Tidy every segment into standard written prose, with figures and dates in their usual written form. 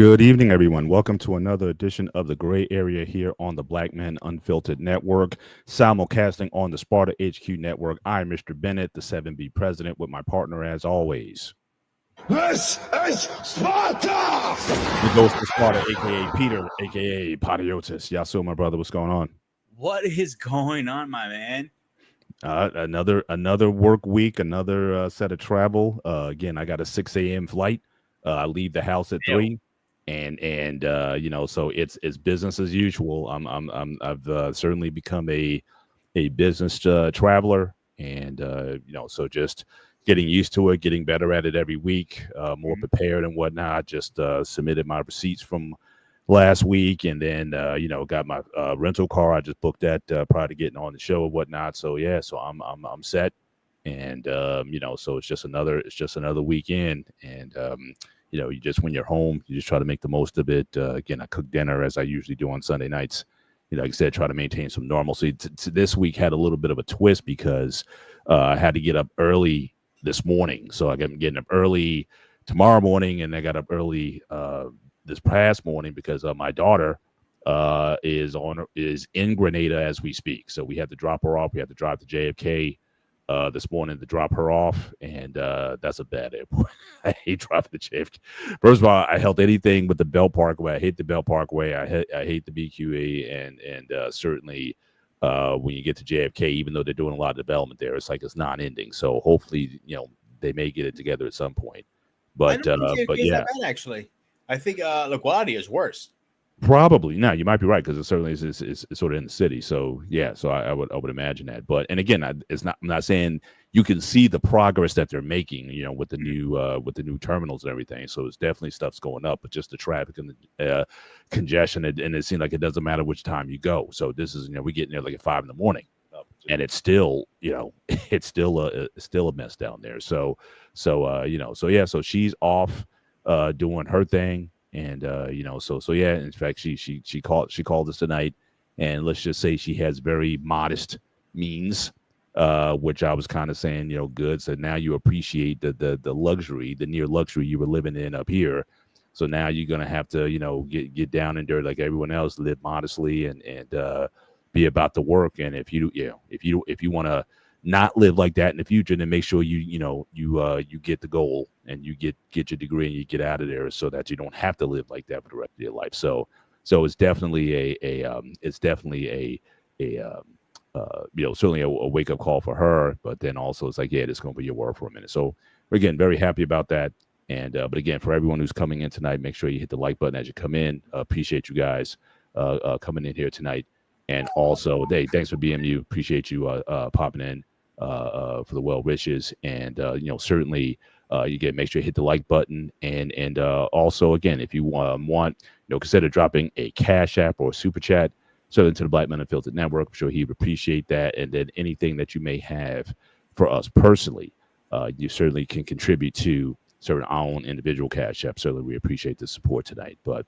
Good evening, everyone. Welcome to another edition of the Gray Area here on the Black Men Unfiltered Network, simulcasting on the Sparta HQ Network. I'm Mr. Bennett, the 7B president, with my partner, as always, This is Sparta! the ghost of Sparta, aka Peter, aka Patiotis. Yasu, my brother, what's going on? What is going on, my man? Another work week, another set of travel. Again, I got a 6 a.m. flight. I leave the house at 3. And so it's business as usual. I've certainly become a business traveler, and so just getting used to it, getting better at it every week, more prepared and whatnot. I just submitted my receipts from last week, and then got my rental car. I just booked that prior to getting on the show and whatnot. So yeah, so I'm set, and so it's just another weekend, and you just, when you're home, you just try to make the most of it. Again, I cook dinner as I usually do on Sunday nights. Like I said, try to maintain some normalcy. This week had a little bit of a twist because I had to get up early this morning. So I'm getting up early tomorrow morning, and I got up early this past morning because my daughter is in Grenada as we speak. So we had to drop her off. We had to drive to JFK this morning to drop her off, and that's a bad airport. I hate driving the JFK. First of all, I held anything but the Bell Parkway. I hate the Bell Parkway. I hate the BQE, and certainly when you get to JFK, even though they're doing a lot of development there, it's like it's non-ending. So hopefully, they may get it together at some point. But yeah, bad, actually, I think LaGuardia is worse. Probably. No, you might be right, because it certainly is sort of in the city. So yeah, so I would imagine that. But, and again, I'm not saying, you can see the progress that they're making, with the new terminals and everything. So it's definitely stuff's going up, but just the traffic and the congestion, and it seems like it doesn't matter which time you go. So this is, we get there like at 5 a.m, and it's still, it's still a mess down there. So yeah, so she's off doing her thing. And so yeah, in fact, she called us tonight, and let's just say she has very modest means, which I was kind of saying, good. So now you appreciate the luxury, the near luxury you were living in up here. So now you're gonna have to get down and dirty like everyone else, live modestly, and be about the work. And if you want to not live like that in the future, then make sure you get the goal, and you get your degree, and you get out of there, so that you don't have to live like that for the rest of your life. So it's definitely certainly a wake up call for her. But then also it's like, yeah, this is going to be your work for a minute. So again, very happy about that. And but again, for everyone who's coming in tonight, make sure you hit the like button as you come in. Appreciate you guys coming in here tonight. And also, Dave, thanks for being you. Appreciate you popping in for the well wishes. And certainly make sure you hit the like button. And also, again, if you want, consider dropping a Cash App or a Super Chat, certainly to the Black Men Unfiltered Network. I'm sure he would appreciate that. And then anything that you may have for us personally, you certainly can contribute to certain our own individual Cash App. Certainly, we appreciate the support tonight. But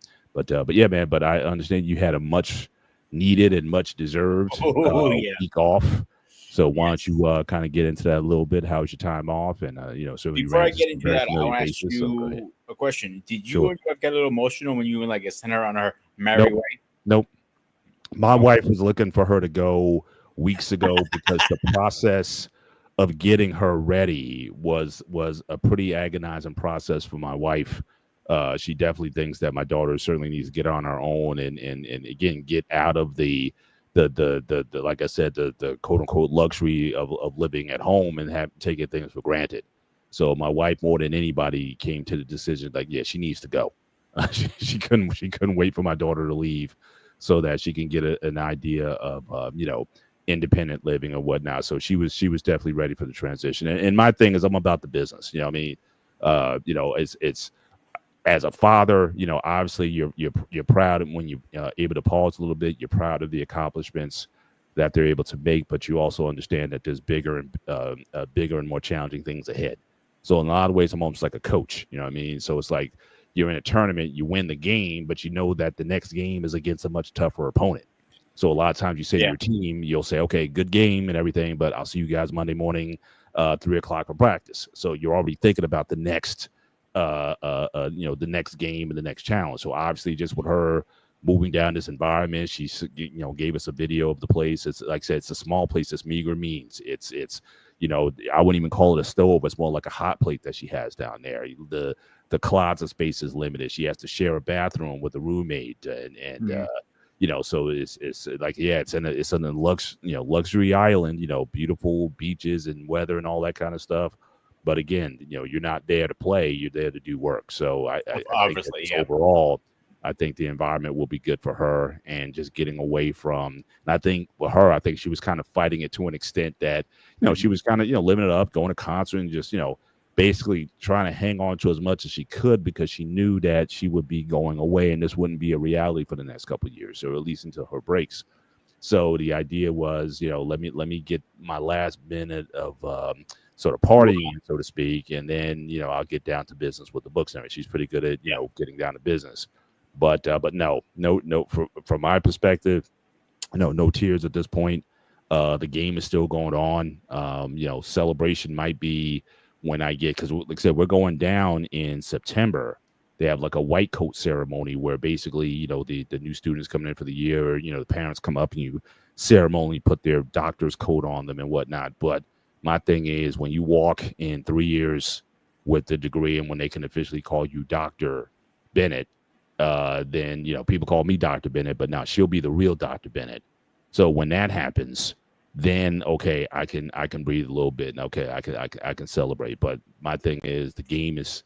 yeah, man. But I understand you had a much needed and much deserved week off. So why don't you kind of get into that a little bit? How was your time off? And certainly before I get into that, I want to ask you a question. Did you get a little emotional when you were like sent her on her merry way? Nope. My wife was looking for her to go weeks ago because the process of getting her ready was a pretty agonizing process for my wife. She definitely thinks that my daughter certainly needs to get on her own and again get out of the like I said, the quote unquote luxury of living at home and taking things for granted. So my wife, more than anybody, came to the decision like, yeah, she needs to go. She couldn't wait for my daughter to leave so that she can get an idea of independent living or whatnot. So she was definitely ready for the transition. And my thing is, I'm about the business. It's as a father, obviously you're proud when you're able to pause a little bit. You're proud of the accomplishments that they're able to make, but you also understand that there's bigger and more challenging things ahead. So in a lot of ways, I'm almost like a coach. So it's like you're in a tournament, you win the game, but you know that the next game is against a much tougher opponent. So a lot of times you say to your team, you'll say, okay, good game and everything, but I'll see you guys Monday morning, 3 o'clock for practice. So you're already thinking about the next the next game and the next challenge. So obviously, just with her moving down this environment, she gave us a video of the place. It's like I said, it's a small place. It's meager means. It's I wouldn't even call it a stove. It's more like a hot plate that she has down there. The closet space is limited. She has to share a bathroom with a roommate, so it's like, yeah, it's in a luxury island, beautiful beaches and weather and all that kind of stuff. But again, you're not there to play; you're there to do work. So I think that overall, I think the environment will be good for her, and just getting away from. And I think for her, I think she was kind of fighting it to an extent that she was kind of living it up, going to concert, and just basically trying to hang on to as much as she could, because she knew that she would be going away and this wouldn't be a reality for the next couple of years, or at least until her breaks. So the idea was, let me get my last minute of sort of partying, so to speak, and then I'll get down to business with the books. I mean, she's pretty good at getting down to business, but no, from my perspective, no tears at this point. The game is still going on. Celebration might be when I get, because like I said, we're going down in September. They have like a white coat ceremony where basically, the new students coming in for the year, the parents come up and you ceremonially put their doctor's coat on them and whatnot. But my thing is, when you walk in 3 years with the degree, and when they can officially call you Dr. Bennett, then, people call me Dr. Bennett, but now she'll be the real Dr. Bennett. So when that happens, then okay, I can breathe a little bit, and okay, I can celebrate. But my thing is, the game is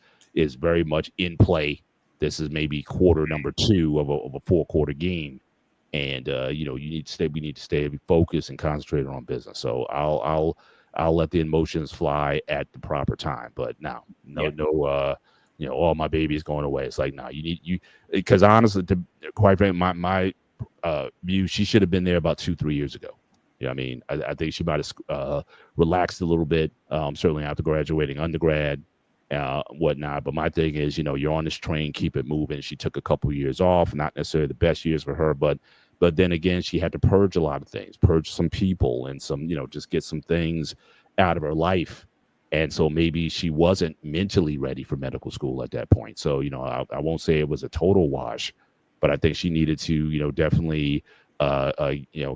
very much in play. This is maybe quarter number 2 of a 4-quarter game, and we need to stay focused and concentrated on business. So I'll let the emotions fly at the proper time. But now, oh, my baby is going away. It's like, no, because honestly, quite frankly, my view, she should have been there about 2-3 years ago. I mean, I think she might have relaxed a little bit, certainly after graduating undergrad, whatnot. But my thing is, you're on this train, keep it moving. She took a couple of years off, not necessarily the best years for her, but then again, she had to purge a lot of things, purge some people and some, just get some things out of her life. And so maybe she wasn't mentally ready for medical school at that point. So, I won't say it was a total wash, but I think she needed to, definitely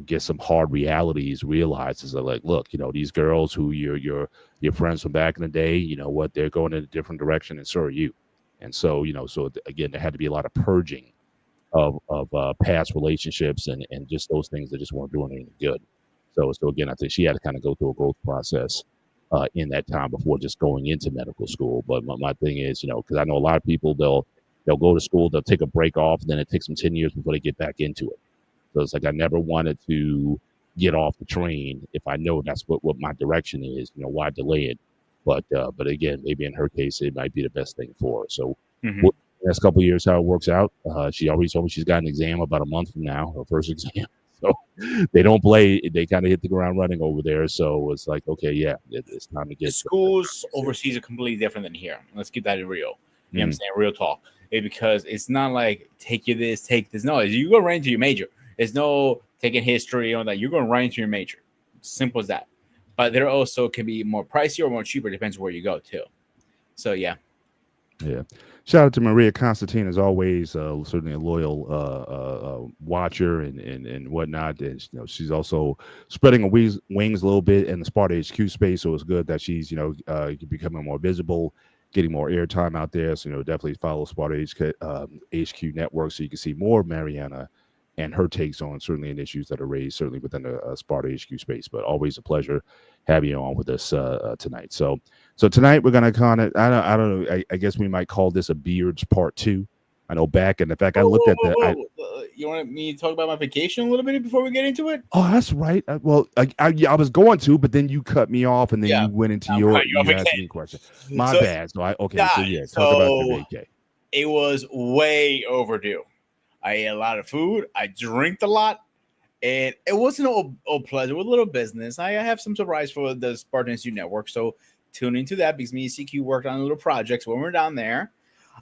get some hard realities realized. Is like, look, these girls who your friends from back in the day, what, they're going in a different direction, and so are you. And so, so again, there had to be a lot of purging of past relationships and just those things that just weren't doing anything good. So again, I think she had to kind of go through a growth process in that time before just going into medical school. But my thing is, because I know a lot of people, they'll go to school, they'll take a break off, and then it takes them 10 years before they get back into it. So it's like, I never wanted to get off the train if I know that's what my direction is. Why delay it? But again, maybe in her case, it might be the best thing for her. So the next couple of years, how it works out. She already told me she's got an exam about a month from now, her first exam. So they don't play. They kind of hit the ground running over there. So it's like, okay, yeah, it's time to get. The schools overseas are completely different than here. Let's keep that real. You know what I'm saying? Real talk. Because it's not like take this. No, you go right into your major. There's no taking history on that. You're going right into your major. Simple as that. But there also can be more pricey or more cheaper. Depends where you go too. So yeah. Yeah. Shout out to Maria Constantine, as always. Certainly a loyal watcher and whatnot. And she's also spreading her wings a little bit in the Sparta HQ space. So it's good that she's becoming more visible, getting more airtime out there. So definitely follow Sparta HQ Network so you can see more of Mariana and her takes on certainly in issues that are raised certainly within the Sparta HQ space. But always a pleasure having you on with us tonight. So tonight we're gonna kind of I don't know. I guess we might call this a Beards Part 2. I know back, and in fact, I looked at the. You want me to talk about my vacation a little bit before we get into it? Oh, that's right. Well, I was going to, but then you cut me off, and then you went into you asked me a question. My bad. So talk about your vacation. It was way overdue. I ate a lot of food. I drank a lot. And it wasn't all pleasure. It was a little business. I have some surprise for the Spartan Institute Network. So tune into that because me and CQ worked on little projects when we were down there.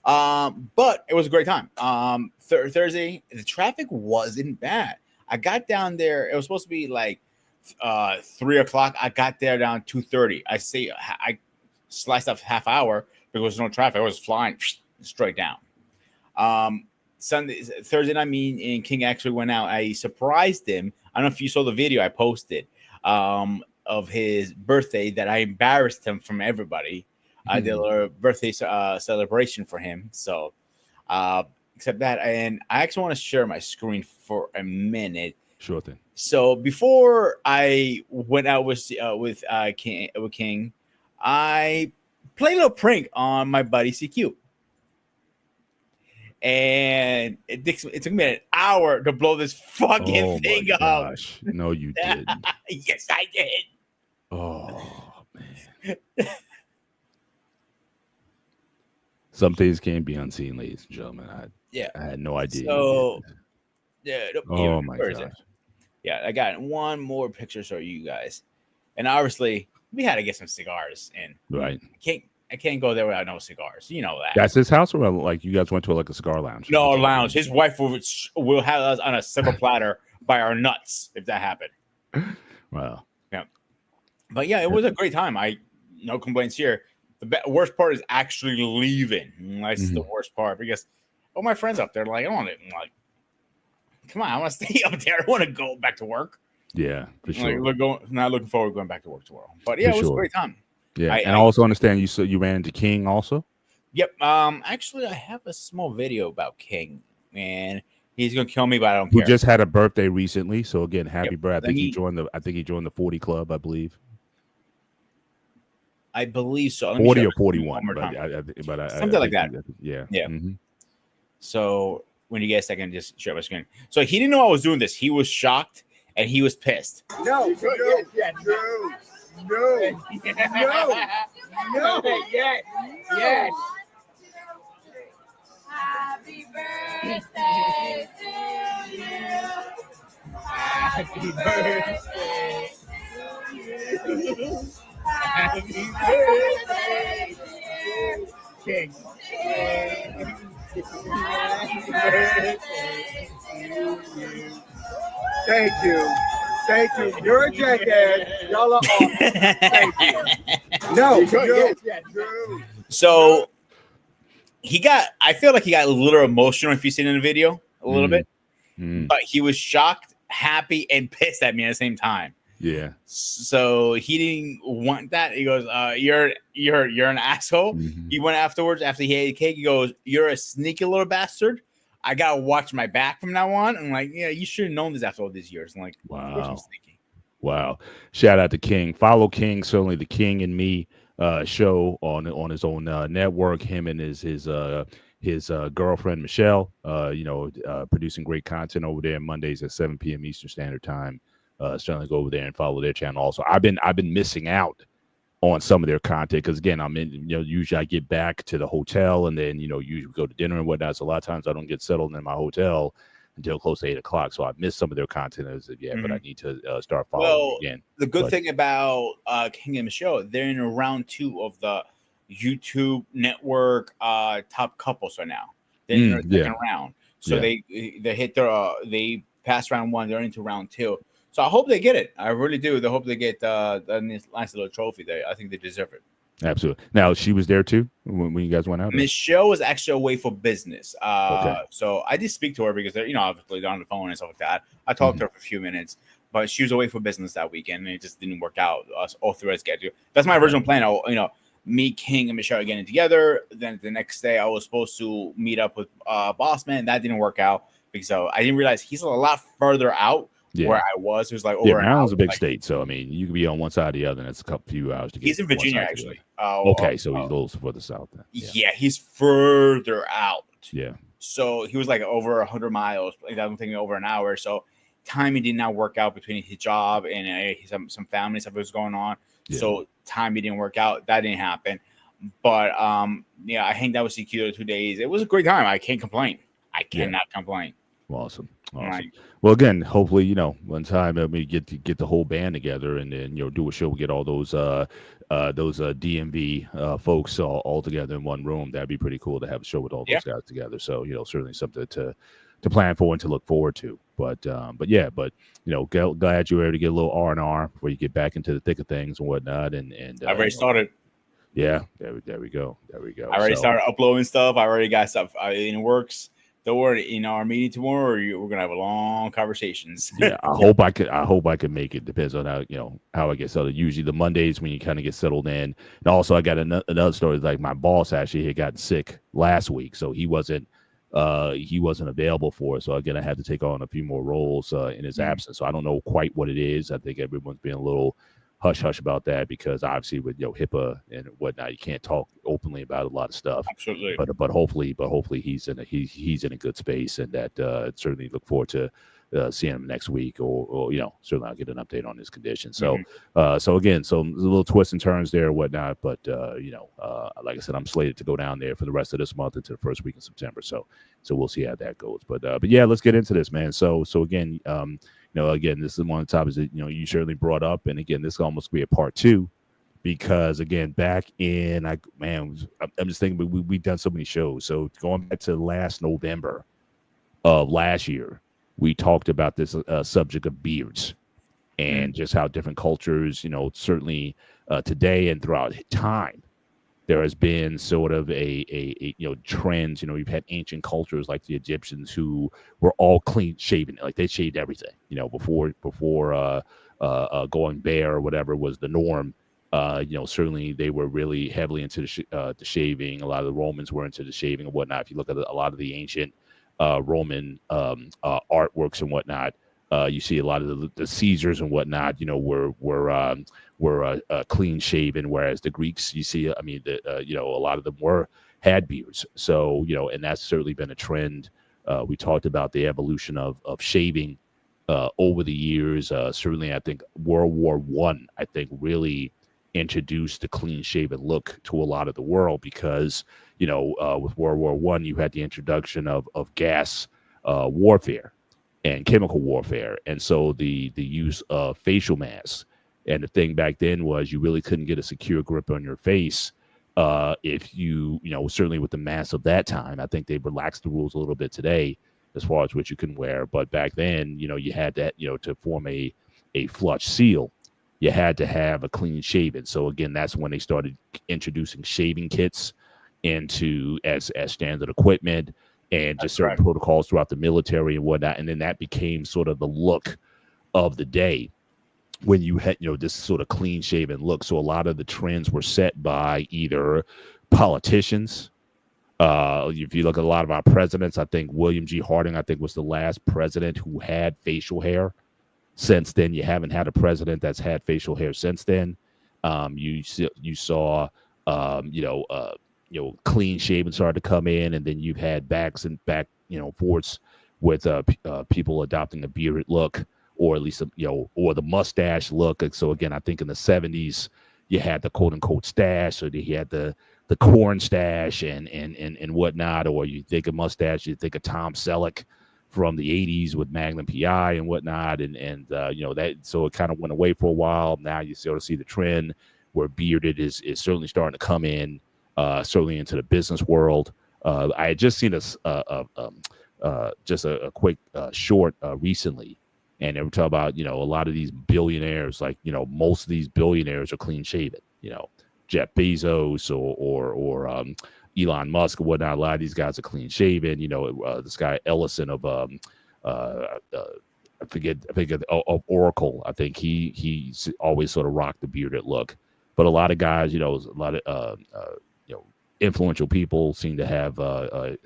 But it was a great time. Thursday, the traffic wasn't bad. I got down there. It was supposed to be like 3 o'clock. I got there down 2:30. sliced up half hour because there was no traffic. I was flying straight down. Thursday night, me and King actually went out. I surprised him. I don't know if you saw the video I posted of his birthday that I embarrassed him from everybody. I did a birthday celebration for him. So, except that, and I actually want to share my screen for a minute. Sure thing. So before I went out with King, I played a little prank on my buddy CQ. And it took me an hour to blow this fucking thing up. Gosh. No, you didn't. Yes, I did. Oh, man. Some things can't be unseen, ladies and gentlemen. I had no idea. So, yeah. Oh, my gosh. Yeah, I got one more picture for you guys. And obviously, we had to get some cigars in. Right. I can't go there without no cigars. You know that. That's his house, or like you guys went to like a cigar lounge? No, lounge. His wife will have us on a silver platter by our nuts if that happened. Wow. Yeah. But yeah, it was a great time. No complaints here. The worst part is actually leaving. That's the worst part because all my friends up there like, I want to come on, I want to stay up there. I want to go back to work. Yeah, for sure. Not looking forward to going back to work tomorrow. But yeah, it was a great time. Yeah, I also understand you ran into King also. Yep. Actually, I have a small video about King, and he's gonna kill me, but I don't care. Who just had a birthday recently? So again, happy birthday! I think he joined the 40 club, I believe. I believe so. 40 or 41, but something like that. Yeah. Mm-hmm. So when you get a second, just share my screen. So he didn't know I was doing this. He was shocked and he was pissed. No. Yes. Happy birthday to you. Happy birthday to you. Happy birthday to King. Happy birthday to you. Thank you. You're a jackass. Y'all are awesome. Thank you. No. So I feel like he got a little emotional if you see it in the video a little bit, but he was shocked, happy, and pissed at me at the same time. Yeah. So he didn't want that. He goes, you're an asshole. He went afterwards after he ate cake. He goes, you're a sneaky little bastard. I gotta watch my back from now on. I'm like, yeah, you should have known this after all these years. I'm like, wow. Shout out to King. Follow King, certainly the King and Me show on his own network. Him and his girlfriend Michelle, producing great content over there Mondays at 7 p.m. Eastern Standard Time. Certainly go over there and follow their channel. Also, I've been missing out on some of their content because again, I'm in. Usually I get back to the hotel and then usually go to dinner and whatnot. So a lot of times I don't get settled in my hotel until close to 8 o'clock. So I missed some of their content but I need to start following again. The good thing about King and Michelle, they're in round 2 of the YouTube network top couples right now. They're in their second round. So they hit they passed round 1, they're into round 2. So I hope they get it. I really do. They hope they get the nice little trophy there. I think they deserve it. Absolutely. Now, she was there too when you guys went out? Michelle was actually away for business. So I did speak to her because, obviously they're on the phone and stuff like that. I talked to her for a few minutes, but she was away for business that weekend and it just didn't work out. All through our schedule. That's my original plan. Me, King, and Michelle are getting together. Then the next day I was supposed to meet up with Bossman. That didn't work out because I didn't realize he's a lot further out. Where I was, it was like over Maryland's a big state, so I mean, you could be on one side or the other, and it's a few hours to get. He's in Virginia, actually. Okay, so he's a little further south. Then. Yeah, he's further out. Yeah. So he was like over 100 miles. I'm thinking over an hour. So timing did not work out between his job and some family stuff was going on. Yeah. So timing didn't work out. That didn't happen. But I hanged out with CQ 2 days. It was a great time. I can't complain. I cannot complain. Awesome. Right. Well, again, hopefully, one time we get the whole band together and then do a show. We get all those DMV folks all together in one room. That'd be pretty cool to have a show with all those guys together. So certainly something to plan for and to look forward to. But glad you're able to get a little R&R before you get back into the thick of things and whatnot. And I've already started. Yeah, there we go. I already started uploading stuff. I already got stuff in the works. Don't worry, in our meeting tomorrow, we're gonna have a long conversations. Yeah, I hope I could make it. Depends on how I get settled. Usually the Mondays when you kind of get settled in. And also I got another story. Like my boss actually had gotten sick last week, so he wasn't available for it. So again, I had to take on a few more roles in his absence. So I don't know quite what it is. I think everyone's being a little hush hush about that because obviously with HIPAA and whatnot, you can't talk openly about a lot of stuff. Absolutely. But hopefully he's in a good space, and that certainly look forward to seeing him next week, or certainly I'll get an update on his condition. So so again, so a little twists and turns there and whatnot, but like I said, I'm slated to go down there for the rest of this month into the first week in September. So we'll see how that goes. But yeah, let's get into this, man. So again, again, this is one of the topics that you certainly brought up, and again, this almost be a part 2. Because again, back in I'm just thinking we've done so many shows. So going back to last November of last year, we talked about this subject of beards and just how different cultures, certainly today and throughout time, there has been sort of a trends. We've had ancient cultures like the Egyptians who were all clean shaven, like they shaved everything. Before going bare or whatever was the norm. Certainly they were really heavily into the shaving. A lot of the Romans were into the shaving and whatnot. If you look at a lot of the ancient Roman artworks and whatnot, you see a lot of the Caesars and whatnot, were clean shaven, whereas the Greeks, you see, a lot of them had beards. So, and that's certainly been a trend. We talked about the evolution of shaving over the years. Certainly, I think World War I think really introduced the clean shaven look to a lot of the world because with World War I you had the introduction of gas warfare and chemical warfare, and so the use of facial masks. And the thing back then was you really couldn't get a secure grip on your face if you certainly with the masks of that time. I think they relaxed the rules a little bit today as far as what you can wear, but back then you had that to form a flush seal, you had to have a clean shaven. So again, that's when they started introducing shaving kits into as standard equipment and just certain protocols throughout the military and whatnot. And then that became sort of the look of the day when you had, this sort of clean shaven look. So a lot of the trends were set by either politicians. If you look at a lot of our presidents, I think William G. Harding, I think was the last president who had facial hair. Since then, you haven't had a president that's had facial hair since then. You saw, clean shaven started to come in, and then you've had back forths with people adopting a bearded look, or at least or the mustache look. And so again, I think in the 70s you had the quote unquote stash, or you had the corn stash and whatnot. Or you think of mustache, you think of Tom Selleck from the 80s with Magnum PI and whatnot, and that, so it kind of went away for a while. Now you sort of see the trend where bearded is certainly starting to come in, certainly into the business world. I had just seen just a quick short recently, and they were talking about a lot of these billionaires, like most of these billionaires are clean shaven. Jeff Bezos or Elon Musk or whatnot. A lot of these guys are clean shaven. This guy Ellison of I forget of Oracle. I think he's always sort of rocked the bearded look. But a lot of guys, a lot of influential people seem to have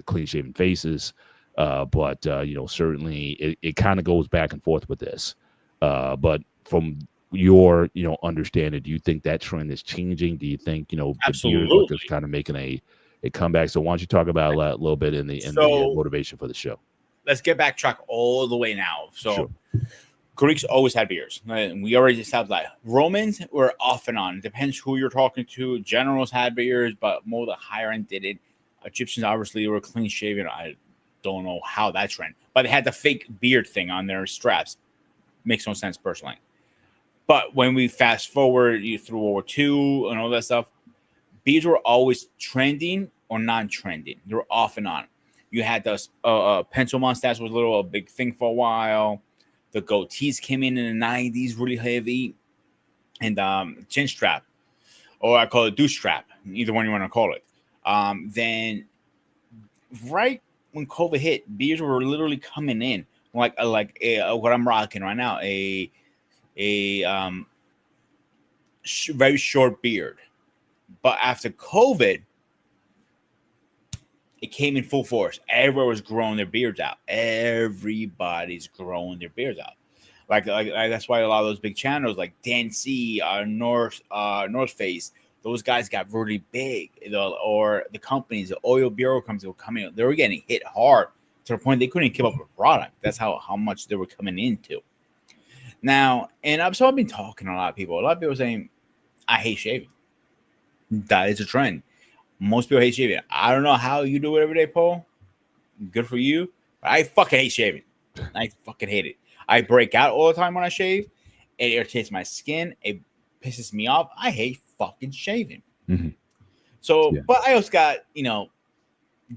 clean shaven faces. But certainly it kind of goes back and forth with this. But from your understanding, do you think that trend is changing? Do you think the bearded look is kind of making a comeback? So why don't you talk about that a little bit in the motivation for the show? Let's get backtrack all the way now. So sure. Greeks always had beards. And we already established that. Romans were off and on. Depends who you're talking to. Generals had beards, but more the higher end did it. Egyptians obviously were clean shaven. I don't know how that trend, but they had the fake beard thing on their straps. Makes no sense personally. But when we fast forward through World War II and all that stuff, beards were always trending or non-trending. They were off and on. You had the pencil mustache was a big thing for a while. The goatees came in the 90s really heavy. And chin strap, or I call it douche strap. either one you want to call it. Then right when COVID hit, beards were literally coming in like what I'm rocking right now, a very short beard. But after COVID, it came in full force. Everyone was growing their beards out. Everybody's growing their beards out. Like that's why a lot of those big channels like Dan C, North Face, those guys got really big. Or the companies, the oil bureau companies were coming. They were getting hit hard to the point they couldn't keep up with product. That's how much they were coming into. Now, and I've been talking to a lot of people. A lot of people saying, "I hate shaving." That is a trend. Most people hate shaving. I don't know how you do it every day, Paul. Good for you. But I fucking hate shaving. I fucking hate it. I break out all the time when I shave. It irritates my skin. It pisses me off. I hate fucking shaving. Mm-hmm. So, yeah. But I also got,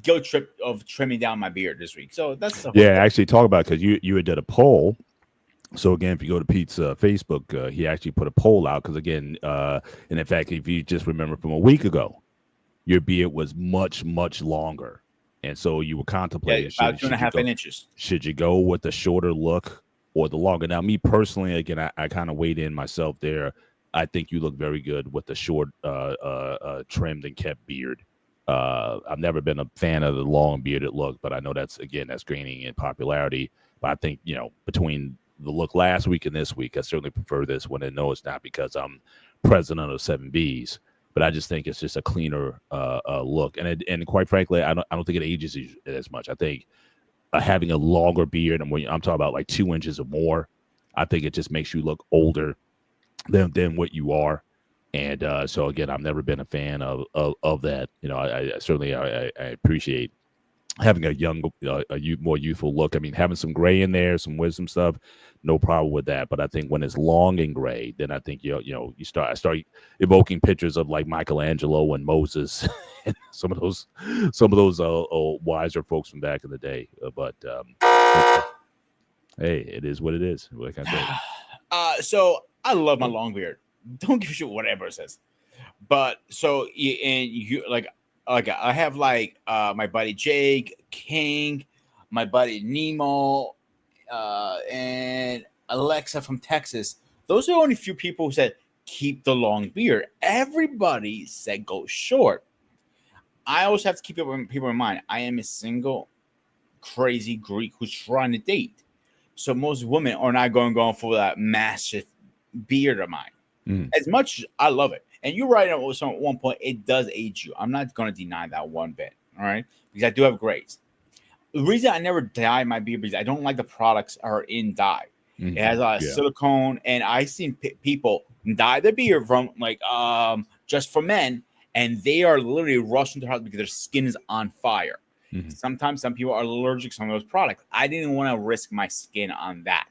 guilt trip of trimming down my beard this week. So that's the whole thing. Actually talk about it because you did a poll. So again, if you go to Pete's Facebook, he actually put a poll out because again, and in fact, if you just remember from a week ago, your beard was much, much longer. And so you were contemplating about 2.5 inches. Should you go with the shorter look or the longer? Now, me personally, again, I kind of weighed in myself there. I think you look very good with the short, trimmed and kept beard. I've never been a fan of the long bearded look, but I know that's gaining in popularity. But I think, between the look last week and this week, I certainly prefer this one. And no, it's not because I'm president of 7Bs. But I just think it's just a cleaner look, and quite frankly, I don't think it ages as much. I think having a longer beard, and when I'm talking about like 2 inches or more, I think it just makes you look older than what you are. And so again, I've never been a fan of that. I certainly appreciate having a young, more youthful look. I mean, having some gray in there, some wisdom stuff, no problem with that. But I think when it's long and gray, then I think I start evoking pictures of like Michelangelo and Moses, and some of those wiser folks from back in the day. But hey, it is what it is. Like I said. So I love my long beard. Don't give a shit whatever it says. But so I have my buddy Jake King, my buddy Nemo, and Alexa from Texas. Those are the only few people who said keep the long beard. Everybody said go short. I always have to keep people in mind. I am a single crazy Greek who's trying to date. So most women are not going for that massive beard of mine. Mm. As much as I love it. And you're right at one point, it does age you. I'm not going to deny that one bit, all right? Because I do have grays. The reason I never dye my beard because I don't like the products are in dye. Mm-hmm. It has a lot of silicone, and I've seen people dye their beard from just for men, and they are literally rushing to the house because their skin is on fire. Mm-hmm. Sometimes some people are allergic to some of those products. I didn't want to risk my skin on that.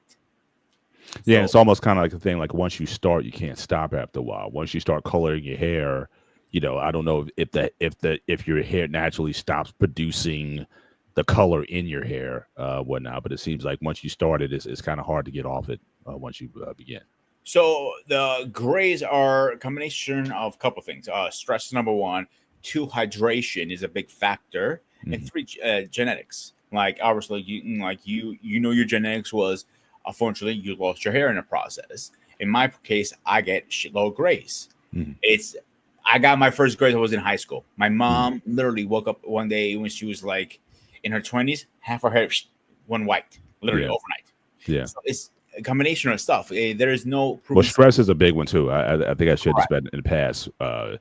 Yeah, it's almost kind of like a thing. Like once you start, you can't stop after a while. Once you start coloring your hair, I don't know if your hair naturally stops producing the color in your hair, whatnot. But it seems like once you start it, it's kind of hard to get off it once you begin. So the grays are a combination of a couple things. Stress is number one. 2, hydration is a big factor, and 3, genetics. Like obviously, your genetics was. Unfortunately, you lost your hair in the process. In my case, I get shitload of grays. Mm-hmm. I got my first grays. I was in high school. My mom literally woke up one day when she was like in her 20s, half her hair went white, literally overnight. Yeah, so it's a combination of stuff. There is no proof. Well, stress is a big one too. I think I shared this in the past. The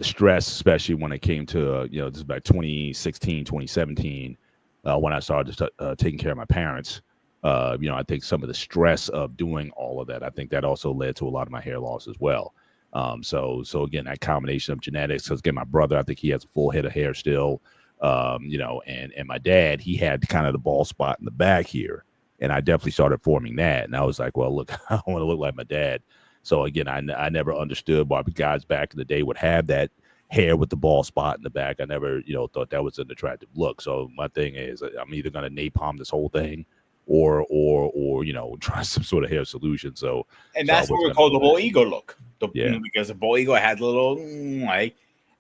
stress, especially when it came to this is about 2016, 2017, when I started taking care of my parents. I think some of the stress of doing all of that, I think that also led to a lot of my hair loss as well. So again, that combination of genetics, because again, my brother, I think he has a full head of hair still, and my dad, he had kind of the bald spot in the back here. And I definitely started forming that. And I was like, well, look, I want to look like my dad. So again, I never understood why the guys back in the day would have that hair with the bald spot in the back. I never, thought that was an attractive look. So my thing is I'm either going to napalm this whole thing or try some sort of hair solution. And that's what we call the boy ego look. Because the boy ego had a little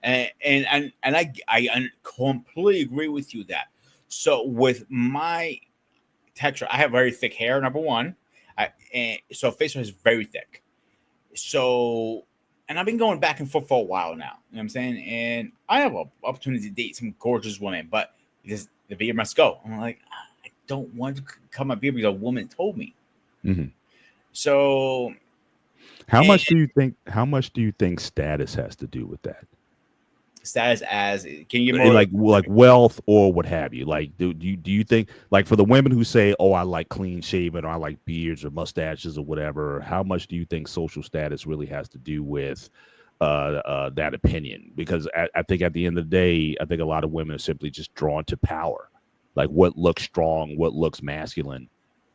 I completely agree with you that. So with my texture, I have very thick hair. Number one, and so facial hair is very thick. So, and I've been going back and forth for a while now. You know what I'm saying? And I have an opportunity to date some gorgeous women, but the beard must go. I'm like, I don't want to cut my beard because a woman told me. Mm-hmm. So, how much do you think status has to do with that? Status as can you more like wealth or what have you? Like, do you think, like, for the women who say, "Oh, I like clean shaven," or "I like beards or mustaches" or whatever, how much do you think social status really has to do with that opinion? Because I think at the end of the day, I think a lot of women are simply just drawn to power, like what looks strong, what looks masculine.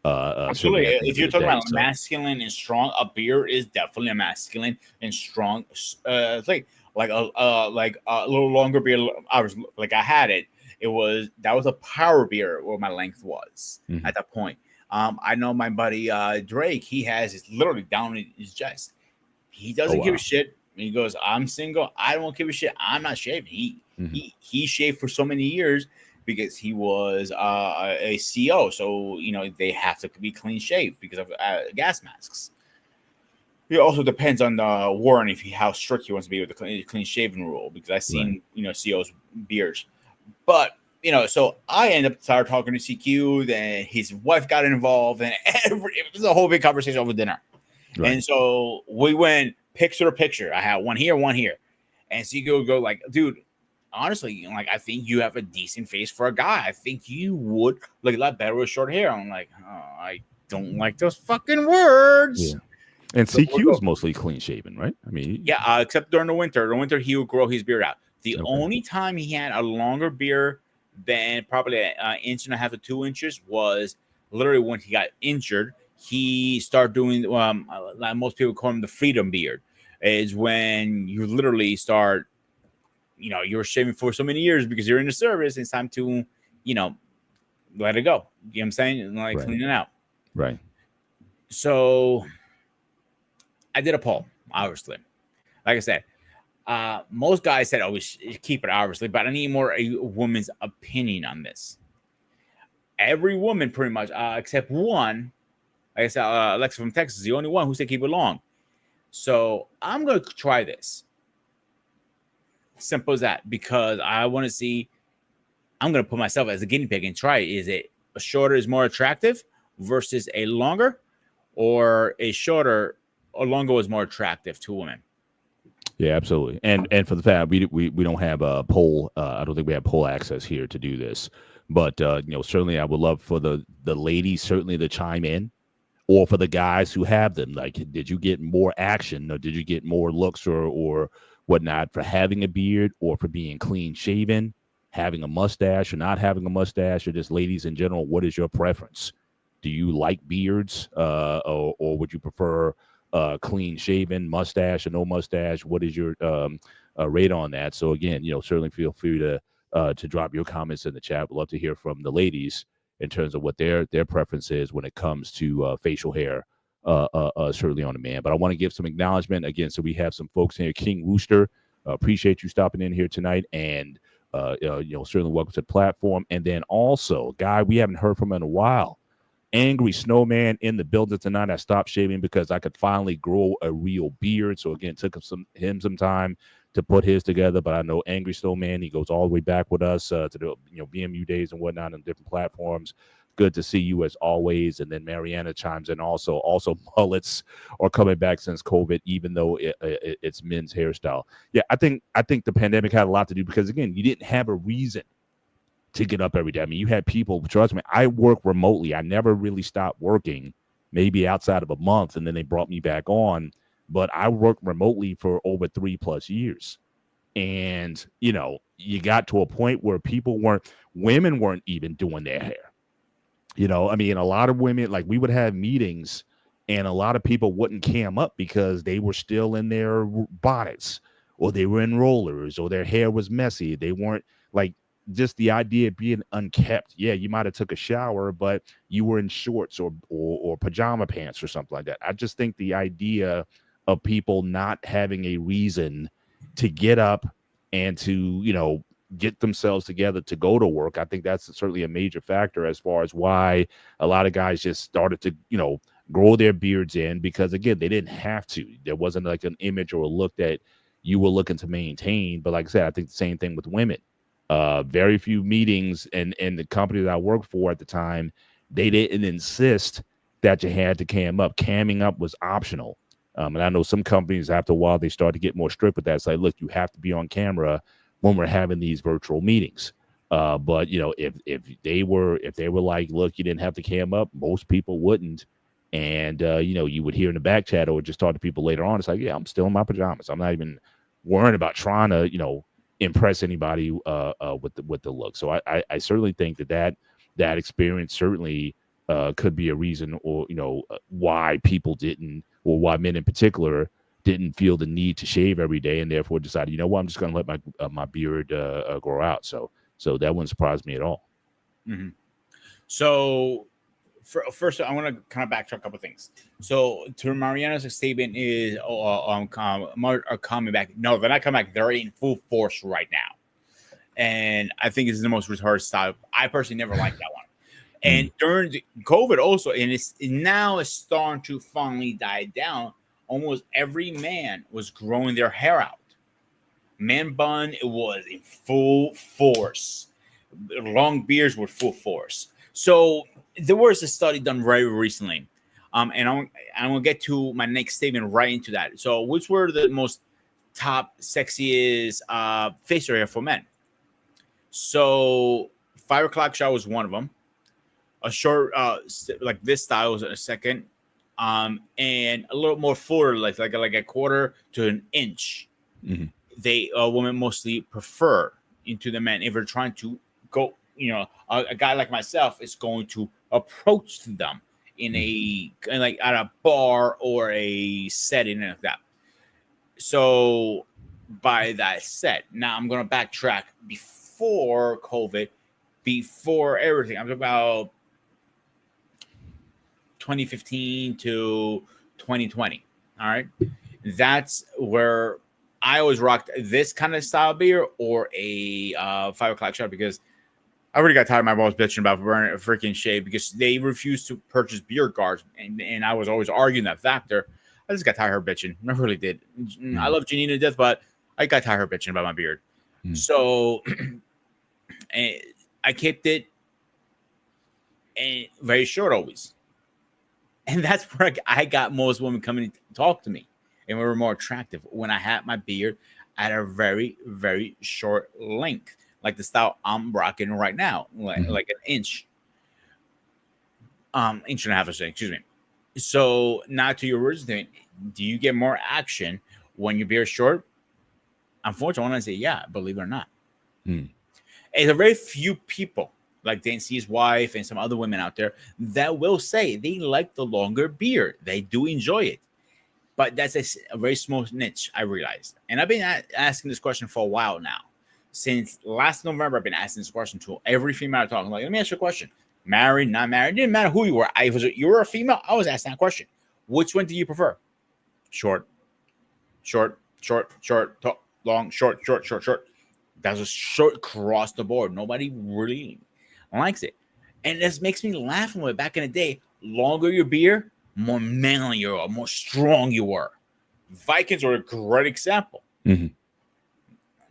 Absolutely. If you're talking about masculine and strong, a beard is definitely a masculine and strong thing. Like a little longer beard. I had it. That was a power beard where my length was at that point. I know my buddy Drake. He has it literally down in his chest. He doesn't give a shit. He goes, "I'm single. I don't give a shit. I'm not shaving." He shaved for so many years because he was a CO. So they have to be clean shaved because of gas masks. It also depends on Warren how strict he wants to be with the clean shaven rule, because I've seen CO's beards. But so I ended up started talking to CQ. Then his wife got involved, and it was a whole big conversation over dinner. Right. And so we went picture to picture. I had one here, and CQ would go like, "Dude, honestly, like, I think you have a decent face for a guy. I think you would look a lot better with short hair." I'm like, "Oh, I don't like those fucking words." Yeah. And CQ is mostly clean shaven, right? I mean, yeah, except during the winter. The winter, he would grow his beard out. The only time he had a longer beard than probably an inch and a half to 2 inches was literally when he got injured. He started doing like most people call him the freedom beard. Is when you literally start, you're shaving for so many years because you're in the service. It's time to, let it go. You know what I'm saying? Like clean it out. Right. So I did a poll, obviously. Like I said, most guys said, "Oh, we should keep it," obviously, but I need more a woman's opinion on this. Every woman, pretty much, except one, like I said, Alexa from Texas, the only one who said keep it long. So I'm going to try this. Simple as that, because I want to see. I'm going to put myself as a guinea pig and try it. Is it a shorter is more attractive versus a longer, or a longer was more attractive to women? Yeah, absolutely. And for the fact we don't have a poll, I don't think we have poll access here to do this. But certainly I would love for the ladies certainly to chime in, or for the guys who have them. Like, did you get more action, or did you get more looks or whatnot for having a beard, or for being clean shaven, having a mustache or not having a mustache, or just ladies in general? What is your preference? Do you like beards, or would you prefer clean shaven, mustache or no mustache? What is your rate on that? So again, certainly feel free to drop your comments in the chat. We'd love to hear from the ladies in terms of what their preference is when it comes to facial hair, certainly on the man. But I want to give some acknowledgement again. So we have some folks here. King Rooster, appreciate you stopping in here tonight, and certainly welcome to the platform. And then also, guy we haven't heard from in a while, Angry Snowman in the building tonight. I stopped shaving because I could finally grow a real beard. So again, it took him some time to put his together. But I know Angry Snowman, he goes all the way back with us to the BMU days and whatnot on different platforms. Good to see you as always. And then Mariana chimes in also. Also, mullets are coming back since COVID, even though it's men's hairstyle. Yeah, I think the pandemic had a lot to do, because again, you didn't have a reason to get up every day. I mean, you had people, trust me, I work remotely. I never really stopped working, maybe outside of a month, and then they brought me back on. But I worked remotely for over 3+ years. And, you got to a point where women weren't even doing their hair. I mean, a lot of women, like, we would have meetings and a lot of people wouldn't cam up because they were still in their bonnets, or they were in rollers, or their hair was messy. They weren't, like, just the idea of being unkept. Yeah, you might have took a shower, but you were in shorts or pajama pants or something like that. I just think the idea of people not having a reason to get up and to, get themselves together to go to work. I think that's certainly a major factor as far as why a lot of guys just started to, grow their beards in, because again, they didn't have to. There wasn't like an image or a look that you were looking to maintain. But like I said, I think the same thing with women. Very few meetings and the company that I worked for at the time, they didn't insist that you had to cam up. Camming up was optional. And I know some companies, after a while, they start to get more strict with that. It's like, look, you have to be on camera when we're having these virtual meetings. But if they were like, look, you didn't have to cam up, most people wouldn't. And you would hear in the back chat or just talk to people later on. It's like, yeah, I'm still in my pajamas. I'm not even worrying about trying to, impress anybody with the look. So I certainly think that experience certainly could be a reason, or why people didn't, or why men in particular didn't feel the need to shave every day, and therefore decided, you know what, I'm just going to let my beard grow out. So that wouldn't surprise me at all. Mm-hmm. So first, I want to kind of backtrack a couple of things. So to Mariana's statement is coming back. No, they're not coming back. They're in full force right now, and I think it's the most retarded style. I personally never liked that one. And during the COVID also, and it's starting to finally die down. Almost every man was growing their hair out. Man bun, it was in full force. Long beards were full force. So there was a study done very recently. And I'm going to get to my next statement right into that. So which were the most top sexiest facial hair for men? So 5 o'clock shower was one of them. A short, like this style was a second. And a little more fuller, like a quarter to an inch. Mm-hmm. They women mostly prefer into the men if they're trying to go. A guy like myself is going to approach them in like at a bar or a setting like that. So by that set, now I'm gonna backtrack before COVID, before everything. I'm talking about 2015 to 2020. All right. That's where I always rocked this kind of style beer or a 5 o'clock shot, because I already got tired of my balls bitching about burning a freaking shave because they refused to purchase beard guards. And I was always arguing that factor. I just got tired of her bitching. I really did. I love Janine to death, but I got tired of her bitching about my beard. So I kept it and very short always. And that's where I got most women coming to talk to me. And we were more attractive when I had my beard at a very, very short length, like the style I'm rocking right now, like an inch. Inch and a half, excuse me. So now to your original thing, do you get more action when your beard is short? Unfortunately, I want to say yeah, believe it or not. It's a very few people like Dan C's wife and some other women out there that will say they like the longer beard. They do enjoy it. But that's a very small niche, I realized. And I've been asking this question for a while now. Since last November, I've been asking this question to every female I talk. I'm like, let me ask you a question. Married, not married. It didn't matter who you were. You were a female, I was asking that question. Which one do you prefer? Short, long, short. That's a short across the board. Nobody really likes it. And this makes me laugh a little bit. Back in the day, longer your beard, more manly you are, more strong you were. Vikings are a great example. And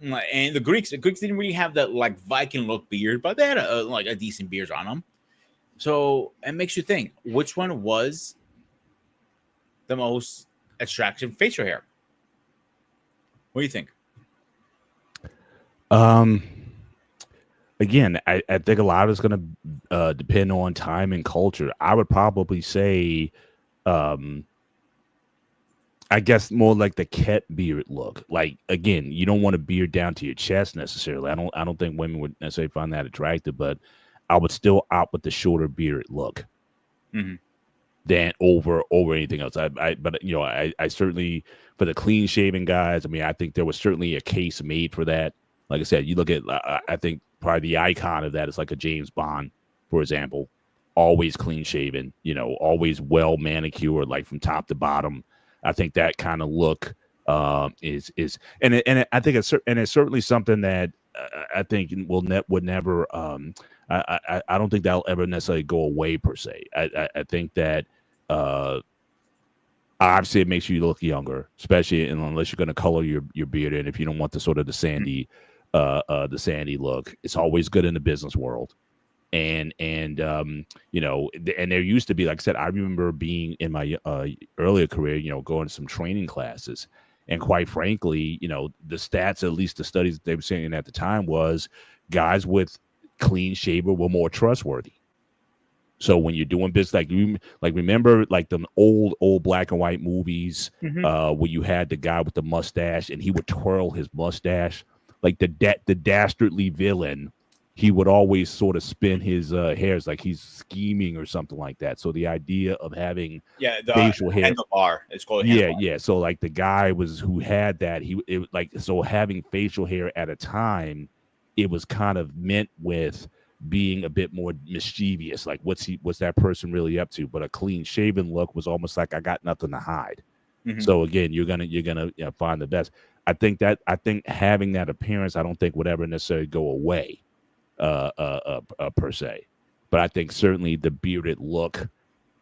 the Greeks didn't really have that like Viking look beard, but they had a decent beard on them. So it makes you think, which one was the most attractive facial hair? What do you think? Again, I think a lot is going to depend on time and culture. I would probably say, I guess more like the cat beard look. Like, again, you don't want a beard down to your chest necessarily. I don't think women would necessarily find that attractive, but I would still opt with the shorter beard look than over anything else. I certainly, for the clean shaven guys, I mean, I think there was certainly a case made for that. Like I said, you look at, I think probably the icon of that is like a James Bond, for example, always clean shaven, always well manicured, like from top to bottom. I think that kind of look I think it's certainly something that I think would never I don't think that'll ever necessarily go away per se. I think that obviously it makes you look younger, especially unless you're going to color your beard in, if you don't want the sort of the sandy look. It's always good in the business world. And you know, and there used to be, like I said, I remember being in my earlier career, you know, going to some training classes, and quite frankly, you know, the stats, at least the studies they were saying at the time, was guys with clean shaver were more trustworthy. So when you're doing business, like remember like the old black and white movies where you had the guy with the mustache and he would twirl his mustache, like the dastardly villain. He would always sort of spin his hairs like he's scheming or something like that. So the idea of having the facial hair, handlebar, it's called handlebar. Yeah. So like the guy who had that, so having facial hair at a time, it was kind of meant with being a bit more mischievous. Like what's that person really up to? But a clean shaven look was almost like I got nothing to hide. So again, you're gonna find the best. I think having that appearance, I don't think would ever necessarily go away. Per se, but I think certainly the bearded look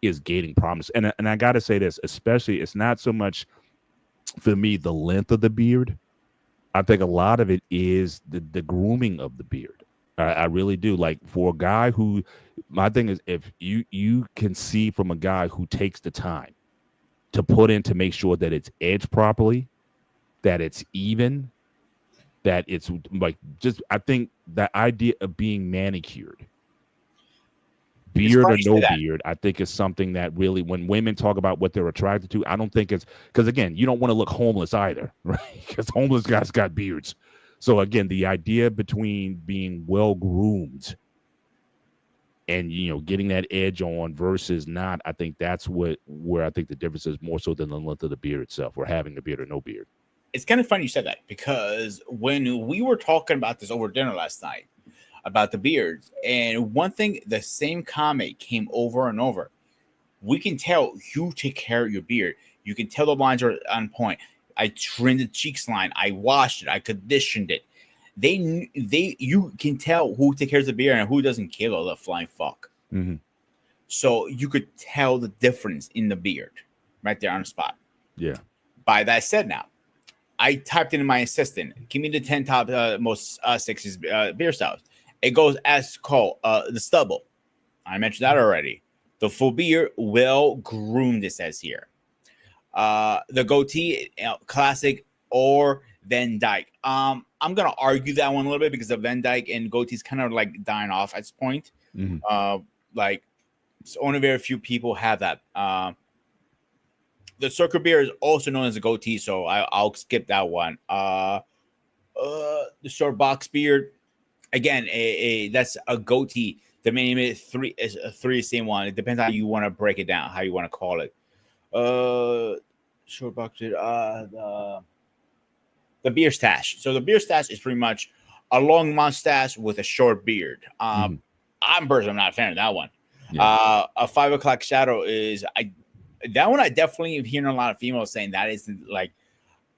is gaining prominence, and I got to say this, especially it's not so much for me the length of the beard. I think a lot of it is the grooming of the beard. I really do. Like for a guy who, my thing is, if you can see from a guy who takes the time to put in to make sure that it's edged properly, that it's even, that it's like I think that idea of being manicured, beard or no beard, I think is something that really, when women talk about what they're attracted to, I don't think it's because, again, you don't want to look homeless either, right? Because homeless guys got beards. So again, the idea between being well groomed and, you know, getting that edge on versus not, I think that's where I think the difference is more so than the length of the beard itself, or having a beard or no beard. It's kind of funny you said that, because when we were talking about this over dinner last night about the beards, and one thing, the same comment came over and over. We can tell you take care of your beard. You can tell the lines are on point. I trimmed the cheeks line. I washed it. I conditioned it. You can tell who takes care of the beard and who doesn't give a flying fuck. So you could tell the difference in the beard right there on the spot. Yeah. By that said, now, I typed in my assistant, give me the 10 top most sexy beard styles. It goes as called the stubble. I mentioned that already. The full beard, well groomed, it says here. The goatee, classic or Van Dyke. I'm gonna argue that one a little bit, because the Van Dyke and goatee is kind of like dying off at this point. Like it's only very few people have that. The circle beard is also known as a goatee, so I'll skip that one. The short box beard, again, that's a goatee. The main name is three same one. It depends how you want to break it down, how you want to call it. Short box beard. The beard stash. So the beard stash is pretty much a long mustache with a short beard. I'm personally not a fan of that one. Yeah. A 5 o'clock shadow is that one I definitely am hearing a lot of females saying that is like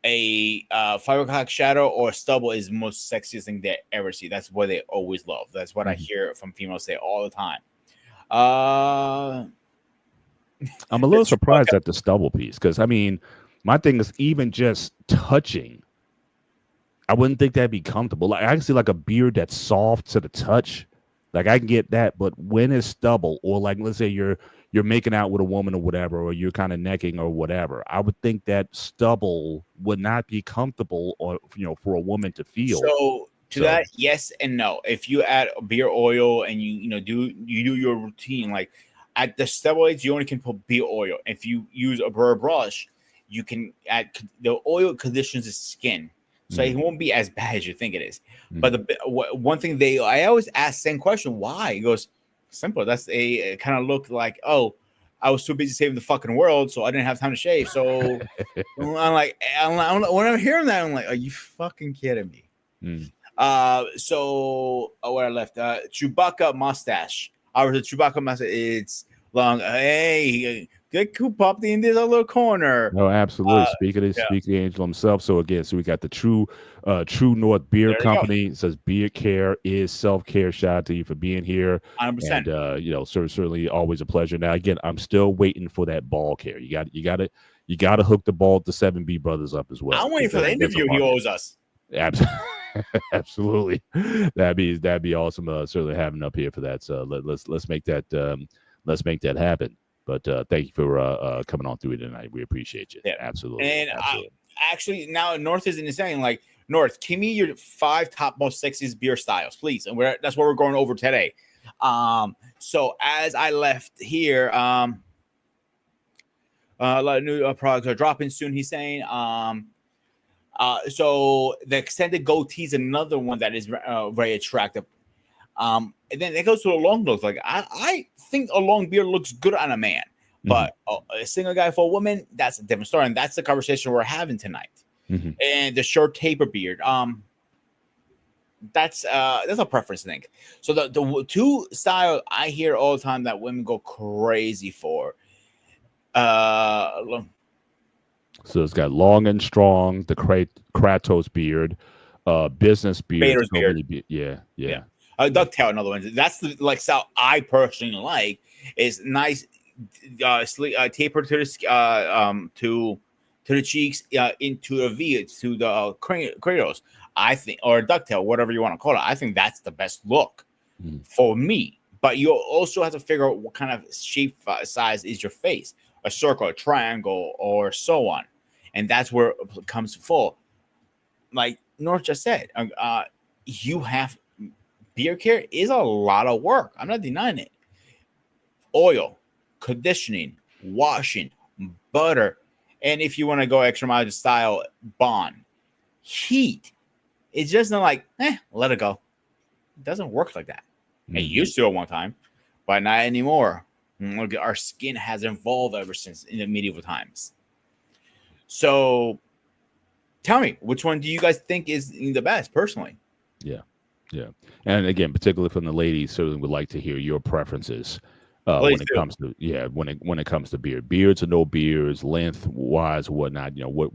a 5 o'clock shadow or stubble is the most sexiest thing they ever see. That's what they always love. That's what I hear from females say all the time. I'm a little surprised at the stubble piece, because I mean, my thing is, even just touching, I wouldn't think that'd be comfortable. Like I can see like a beard that's soft to the touch, like I can get that, but when it's stubble, or like let's say you're making out with a woman or whatever, or you're kind of necking or whatever, I would think that stubble would not be comfortable, or for a woman to feel. So that, yes and no. If you add beard oil and you do your routine, like at the steroids, you only can put beard oil. If you use a burr brush, you can add the oil conditions the skin, so it won't be as bad as you think it is. But one thing I always ask the same question: why? He goes, simple. That's a kind of look like, oh, I was too busy saving the fucking world, so I didn't have time to shave. So I'm like, when I'm hearing that, I'm like, are you fucking kidding me? So where I left, Chewbacca mustache. The Chewbacca mustache, it's long. Hey, get Coop up in this little corner. No, absolutely. Yeah. Speaking of Angel himself. So again, so we got the True North Beer There you go. Company. It says beard care is self-care. Shout out to you for being here. 100%. And certainly always a pleasure. Now again, I'm still waiting for that ball care. You got to hook the ball at the 7B brothers up as well. I'm waiting for the interview he owes us. Absolutely. That'd be awesome. Certainly having up here for that. So let's make that happen. But thank you for coming on through it tonight. We appreciate you. Yeah. Absolutely. And absolutely. Actually, now North is insane. Like, North, give me your 5 top most sexiest beer styles, please. And that's what we're going over today. So as I left here, a lot of new products are dropping soon. He's saying, so the extended goatee is another one that is very attractive. And then it goes to a long look. Like I think a long beard looks good on a man, but a single guy for a woman, that's a different story. And that's the conversation we're having tonight. And the short taper beard, that's a preference thing. So the 2 style I hear all the time that women go crazy for. So it's got long and strong, the Kratos beard, business beard. Yeah. Ducktail, another one. That's the style I personally like. Is nice, taper to the cheeks, into the V, to the cradles. I think, or ducktail, whatever you want to call it. I think that's the best look for me. But you also have to figure out what kind of shape size is your face, a circle, a triangle, or so on, and that's where it comes full. Like North just said, you have. Beard care is a lot of work. I'm not denying it. Oil, conditioning, washing, butter, and if you want to go extra mile style, bond, heat. It's just not like, let it go. It doesn't work like that. It used to at one time, but not anymore. Look, our skin has evolved ever since in the medieval times. So tell me, which one do you guys think is the best personally? Yeah. And again, particularly from the ladies, certainly would like to hear your preferences when it comes to beards or no beards, length wise, whatnot. What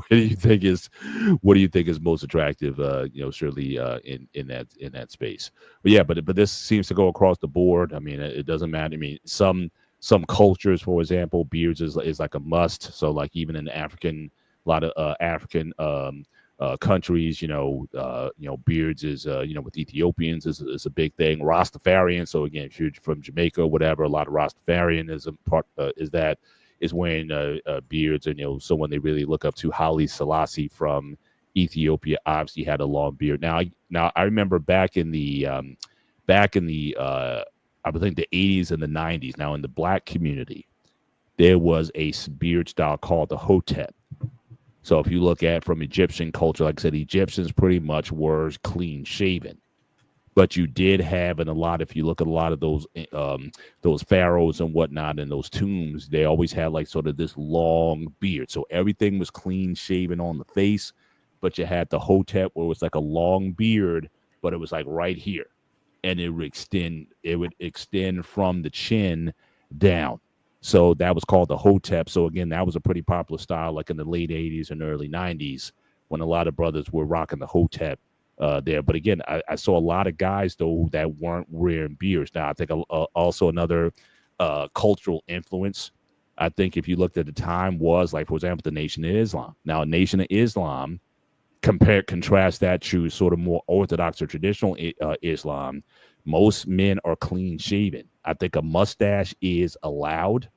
do you think is? What do you think is most attractive? Certainly in that space. But yeah, but this seems to go across the board. I mean, it doesn't matter. I mean, some cultures, for example, beards is like a must. So like even in a lot of African countries, beards is with Ethiopians is a big thing. Rastafarian. So again, if you're from Jamaica or whatever, a lot of Rastafarianism part is wearing beards, and so when they really look up to Haile Selassie from Ethiopia, obviously had a long beard. Now I remember back in the I think the 80s and the 90s. Now in the black community, there was a beard style called the hotep. So if you look at from Egyptian culture, like I said, Egyptians pretty much were clean shaven, but you did have if you look at a lot of those pharaohs and whatnot in those tombs, they always had like sort of this long beard. So everything was clean shaven on the face, but you had the hotep where it was like a long beard, but it was like right here, and it would extend from the chin down. So that was called the hotep. So again, that was a pretty popular style, like in the late 80s and early 90s, when a lot of brothers were rocking the hotep there. But again, I saw a lot of guys though that weren't wearing beards. Now I think also another cultural influence, I think if you looked at the time, was like, for example, the Nation of Islam. Now, Nation of Islam, contrast that to sort of more orthodox or traditional Islam. Most men are clean shaven. I think a mustache is allowed,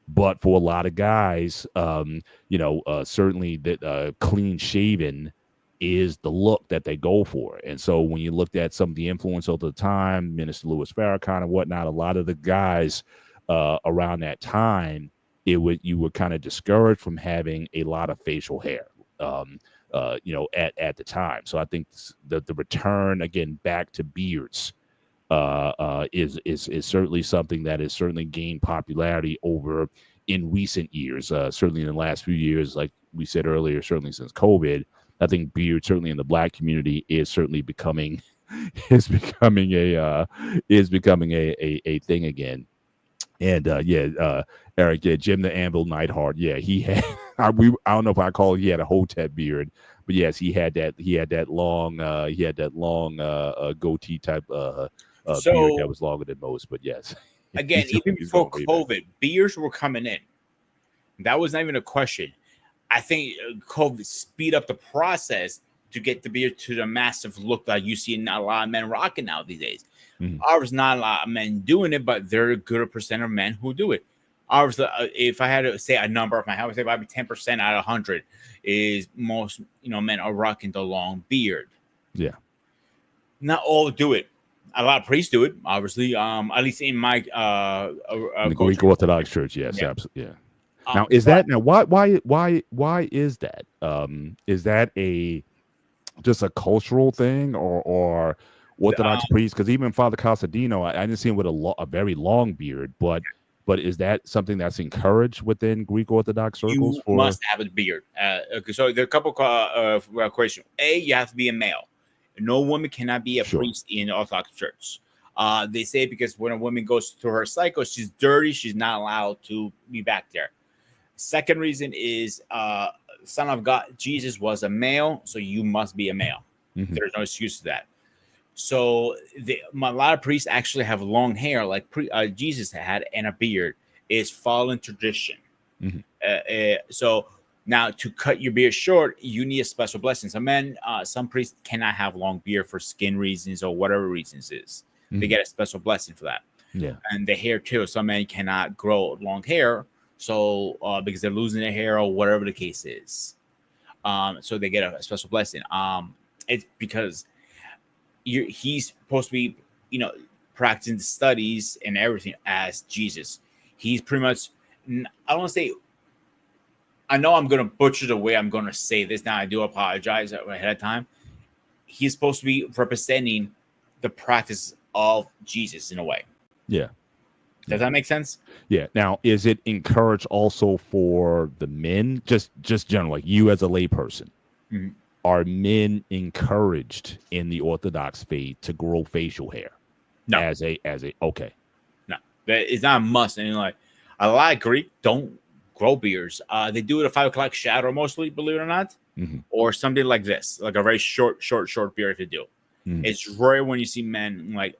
but for a lot of guys, certainly that clean shaven is the look that they go for. And so when you looked at some of the influence of the time, Minister Louis Farrakhan and whatnot, a lot of the guys around that time, you were kind of discouraged from having a lot of facial hair. At the time. So I think the return again back to beards is certainly something that has certainly gained popularity over in recent years. Certainly in the last few years, like we said earlier, certainly since COVID, I think beard certainly in the black community is certainly becoming is becoming a thing again. And Eric, yeah, Jim the Anvil Neidhart, yeah, he had I don't know if I call it, he had a Hotep beard, but yes, he had that long goatee type beard So that was longer than most. But yes, again, even before COVID, beers were coming in. That was not even a question. I think COVID speed up the process to get the beard to the massive look that you see not a lot of men rocking now these days. Ours, not a lot of men doing it, but there are a good percent of men who do it. Ours, if I had to say a number, I would say probably 10% out of 100 is most men are rocking the long beard. Yeah, not all do it. A lot of priests do it, obviously. At least in my in the Greek Orthodox Church, yes, absolutely, yeah. Now, is that now? Why is that? Is that just a cultural thing, or Orthodox priests? Because even Father Casadino, I didn't see him with a very long beard, but is that something that's encouraged within Greek Orthodox circles? You must have a beard. So there are a couple of questions. You have to be a male. No woman cannot be a priest in the Orthodox Church. They say because when a woman goes through her cycle, she's dirty. She's not allowed to be back there. Second reason is Son of God, Jesus was a male, so you must be a male. There's no excuse to that. So a lot of priests actually have long hair, like Jesus had, and a beard. Is following tradition. So now to cut your beard short, you need a special blessing. Some priests cannot have long beard for skin reasons or whatever reasons is. They get a special blessing for that. Yeah, and the hair too. Some men cannot grow long hair. So because they're losing their hair or whatever the case is, so they get a special blessing. It's because he's supposed to be, practicing the studies and everything as Jesus. He's pretty much. I don't want to say. I know I'm going to butcher the way I'm going to say this. Now I do apologize ahead of time. He's supposed to be representing the practice of Jesus in a way. Yeah. Does that make sense? Yeah. Now, is it encouraged also for the men? Just generally, like you as a layperson, are men encouraged in the Orthodox faith to grow facial hair? No. As a okay. No, it's not a must. And like a lot of Greek don't grow beards. They do it at 5 o'clock shadow mostly, believe it or not, or something like this, like a very short beard. If they do, it's rare when you see men like.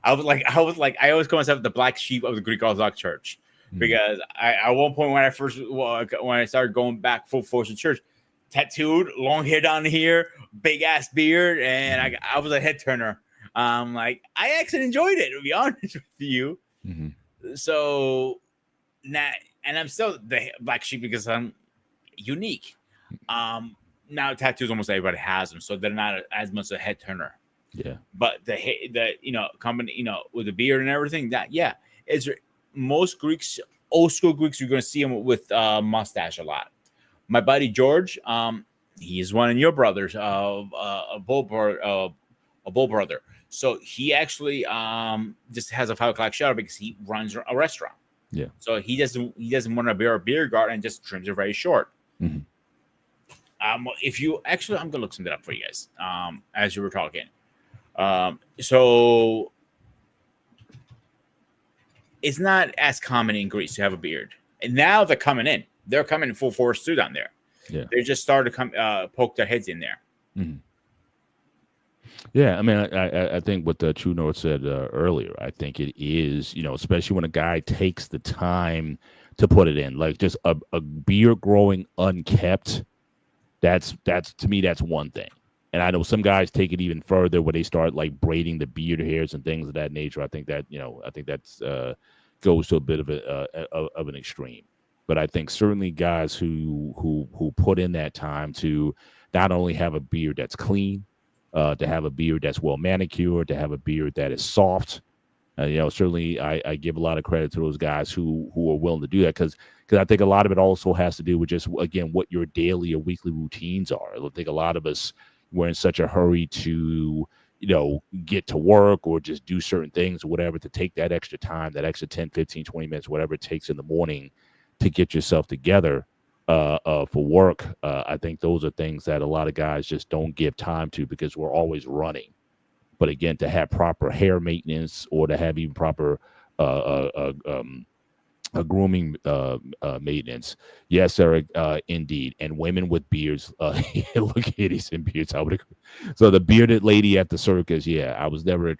I always call myself the black sheep of the Greek Orthodox Church because at one point when I started going back full force to church, tattooed, long hair down here, big ass beard, and I was a head turner. I actually enjoyed it, to be honest with you. So now, and I'm still the black sheep because I'm unique. Now tattoos almost everybody has them, so they're not as much a head turner. Yeah, but the company, with the beard and everything, it's most Greeks, old school Greeks, you're going to see them with mustache a lot. My buddy George, he is one of your brothers, a bull brother. So he actually just has a 5 o'clock shadow because he runs a restaurant. Yeah. So he doesn't want to wear a beard guard and just trims it very short. If you actually, I'm gonna look something up for you guys. As you were talking. So it's not as common in Greece to have a beard, and now they're coming in. They're coming in full force too down there. Yeah, they just started to come poke their heads in there. Yeah, I mean, I think what the True North said earlier. I think it is, especially when a guy takes the time to put it in, like just a beard growing unkept. That's to me, that's one thing. And I know some guys take it even further where they start like braiding the beard hairs and things of that nature. I think that, that's goes to a bit of an extreme. But I think certainly guys who put in that time to not only have a beard that's clean, to have a beard that's well manicured, to have a beard that is soft. Certainly I give a lot of credit to those guys who are willing to do that because I think a lot of it also has to do with just, again, what your daily or weekly routines are. I think a lot of us, we're in such a hurry to, get to work or just do certain things or whatever, to take that extra time, that extra 10, 15, 20 minutes, whatever it takes in the morning to get yourself together for work. I think those are things that a lot of guys just don't give time to because we're always running. But again, to have proper hair maintenance or to have even proper grooming maintenance, yes, Eric, indeed. And women with beards look hideous in beards. I would agree. So the bearded lady at the circus, yeah, I was never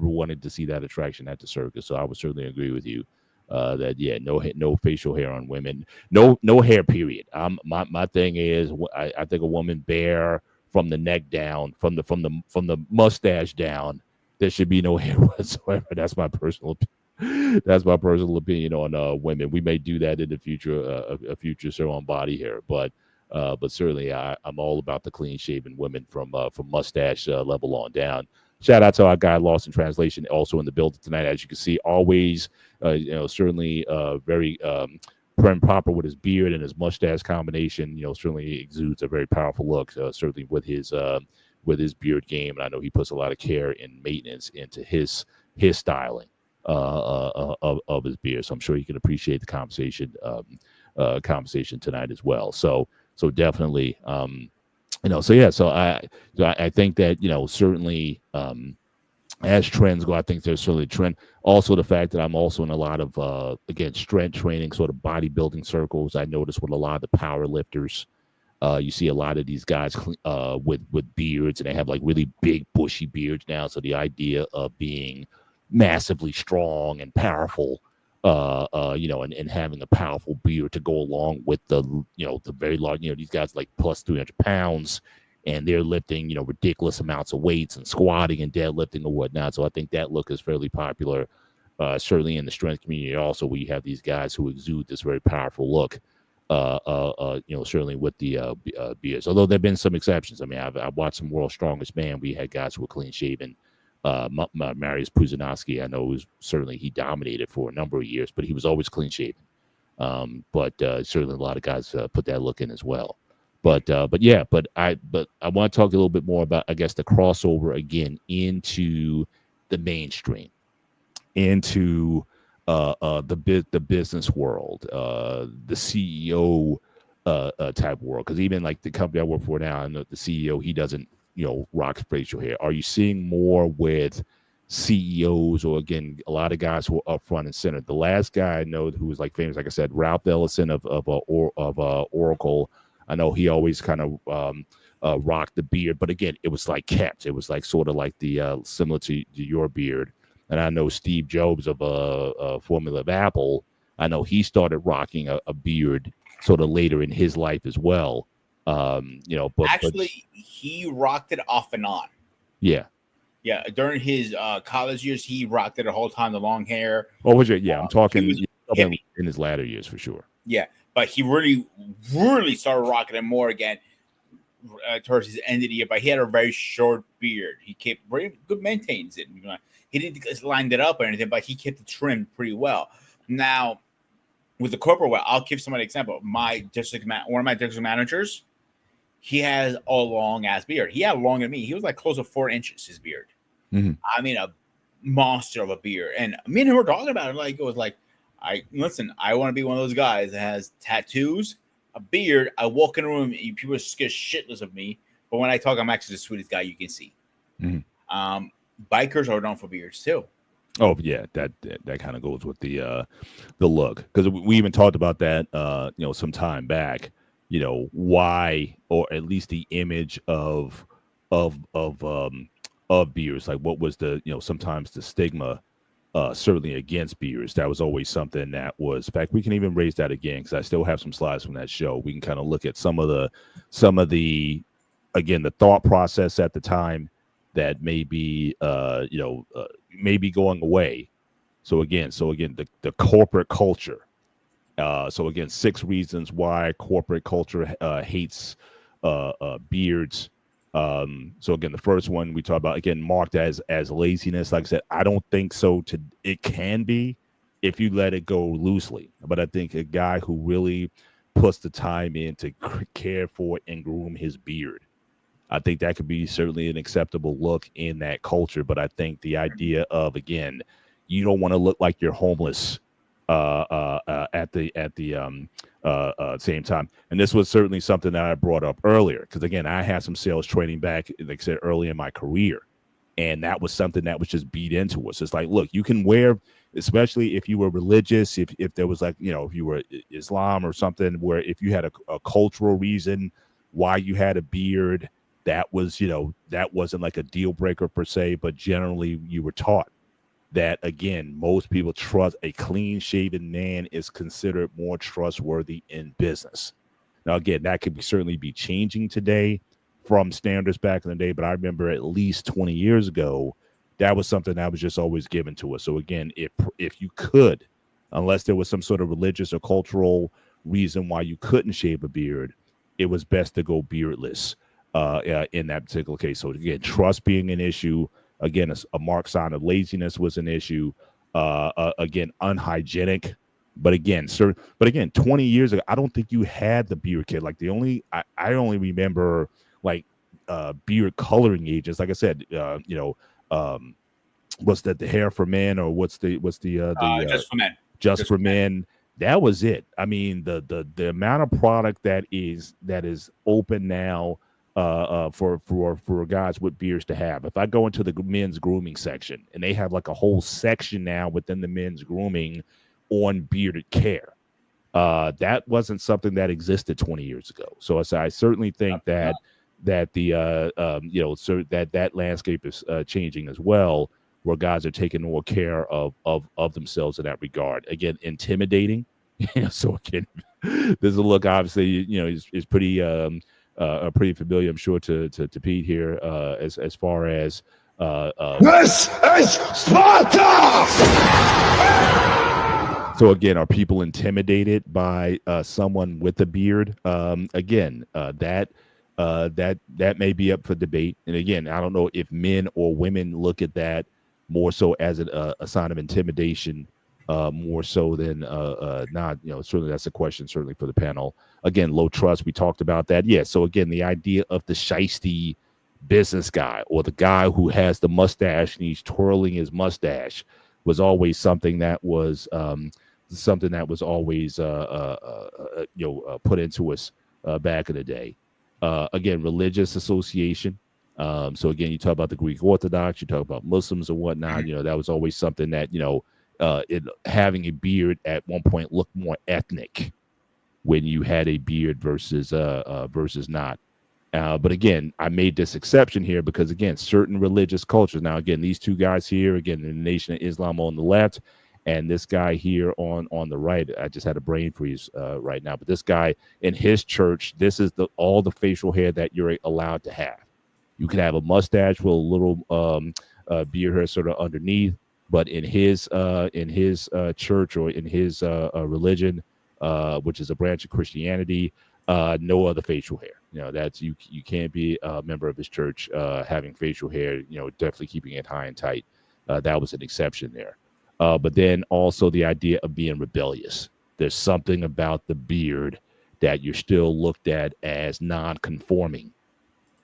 wanted to see that attraction at the circus. So I would certainly agree with you. That yeah, no facial hair on women, no hair. Period. My thing is, I think a woman bare from the neck down, from the mustache down, there should be no hair whatsoever. That's my personal opinion on women. We may do that in the future, a future show on body hair, but certainly I'm all about the clean shaven women from mustache level on down. Shout out to our guy Lost in Translation, also in the building tonight. As you can see, always certainly very prim and proper with his beard and his mustache combination. Certainly exudes a very powerful look. Certainly with his beard game, and I know he puts a lot of care and maintenance into his styling of his beard. So I'm sure you can appreciate the conversation tonight as well. So definitely. So I think that certainly as trends go, I think there's certainly a trend. Also, the fact that I'm also in a lot of again strength training, sort of bodybuilding circles. I notice with a lot of the power lifters, you see a lot of these guys with beards, and they have like really big bushy beards now. So the idea of being massively strong and powerful, and having a powerful beard to go along with the very large, these guys like plus 300 pounds, and they're lifting, ridiculous amounts of weights and squatting and deadlifting or whatnot. So I think that look is fairly popular, certainly in the strength community. Also, we have these guys who exude this very powerful look, certainly with the beards. Although there've been some exceptions. I mean, I've watched some World's Strongest Man. We had guys who were clean shaven. Mariusz Pudzianowski, I know he dominated for a number of years, but he was always clean shaven. But certainly a lot of guys put that look in as well. But I want to talk a little bit more about, I guess, the crossover again into the mainstream, into the business world, the CEO type world. Because even like the company I work for now, I know the CEO, he doesn't rock facial hair. Are you seeing more with CEOs, or again, a lot of guys who are up front and center? The last guy I know who was like famous, like I said, Ralph Ellison of Oracle. I know he always kind of rocked the beard, but again, it was like kept. It was like sort of like the similar to your beard. And I know Steve Jobs of Formula of Apple. I know he started rocking a beard sort of later in his life as well. But actually, he rocked it off and on. Yeah. During his college years, he rocked it the whole time, the long hair. What was it? Yeah, I'm talking in his latter years for sure. Yeah, but he really started rocking it more again towards his end of the year. But he had a very short beard. He kept very good maintains it. He didn't just line it up or anything, but he kept it trimmed pretty well. Now, with the corporate world, I'll give somebody an example. One of my district managers, he has a long ass beard. He had longer than me. He was like close to 4 inches, his beard. Mm-hmm. I mean, a monster of a beard. And me and him were talking about it. Like, it was like, I want to be one of those guys that has tattoos, a beard. I walk in a room, and people get shitless of me. But when I talk, I'm actually the sweetest guy you can see. Mm-hmm. Bikers are known for beards too. Oh yeah, that kind of goes with the look, because we even talked about that some time back. Why, or at least the image of beards, like what was the sometimes the stigma certainly against beards. That was always something that was, in fact, we can even raise that again, because I still have some slides from that show. We can kind of look at some of the again, the thought process at the time that may be maybe going away. So again, the corporate culture. So again, 6 reasons why corporate culture hates beards. So again, the first one we talk about, again, marked as laziness. Like I said, I don't think so. It can be if you let it go loosely, but I think a guy who really puts the time in to care for and groom his beard, I think that could be certainly an acceptable look in that culture. But I think the idea of, again, you don't want to look like you're homeless at the same time. And this was certainly something that I brought up earlier, because again, I had some sales training back, like I said, early in my career. And that was something that was just beat into us. It's like, look, you can wear, especially if you were religious, if there was like, if you were Islam or something, where if you had a cultural reason why you had a beard, that was, that wasn't like a deal breaker per se, but generally you were taught that, again, most people trust a clean shaven man is considered more trustworthy in business. Now, again, that could certainly be changing today from standards back in the day, but I remember at least 20 years ago, that was something that was just always given to us. So again, if you could, unless there was some sort of religious or cultural reason why you couldn't shave a beard, it was best to go beardless in that particular case. So again, trust being an issue, again, a marked sign of laziness was an issue. Again, unhygienic. But again, 20 years ago, I don't think you had the beard kit. Like I only remember like beard coloring agents. Like I said, what's that? The hair for men, or what's the just for men? Just for men. That was it. I mean, the amount of product that is open now for guys with beards to have. If I go into the men's grooming section, and they have like a whole section now within the men's grooming on bearded care. That wasn't something that existed 20 years ago. So I certainly think that the that landscape is changing as well, where guys are taking more care of themselves in that regard. Again, intimidating. So again, there's a look, obviously, is pretty pretty familiar, I'm sure, to Pete here, as far as This is Sparta! So again, are people intimidated by someone with a beard? Again, that may be up for debate. And again, I don't know if men or women look at that more so as a sign of intimidation, more so than not. Certainly that's a question, certainly for the panel. Again, low trust. We talked about that. Yeah. So again, the idea of the shiesty business guy, or the guy who has the mustache and he's twirling his mustache, was always something that was always put into us back in the day. Again, religious association. So again, you talk about the Greek Orthodox, you talk about Muslims and whatnot. That was always something that having a beard at one point looked more ethnic when you had a beard versus not. But again, I made this exception here because, again, certain religious cultures. Now, again, these two guys here, again, the Nation of Islam on the left, and this guy here on the right. I just had a brain freeze right now. But this guy in his church, this is all the facial hair that you're allowed to have. You can have a mustache with a little beard hair sort of underneath. But in his church, or in his religion, which is a branch of Christianity, no other facial hair. That's you can't be a member of his church having facial hair. Definitely keeping it high and tight. That was an exception there. But then also the idea of being rebellious. There's something about the beard that you're still looked at as non-conforming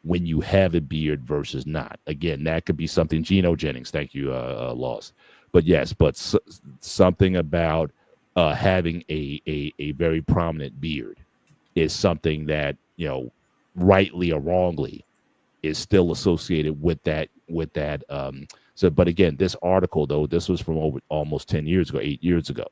when you have a beard versus not. Again, that could be something. Geno Jennings, thank you, Lost. But yes, something about having a very prominent beard is something that, rightly or wrongly, is still associated with that. But again, this article, though, this was from almost 10 years ago, 8 years ago.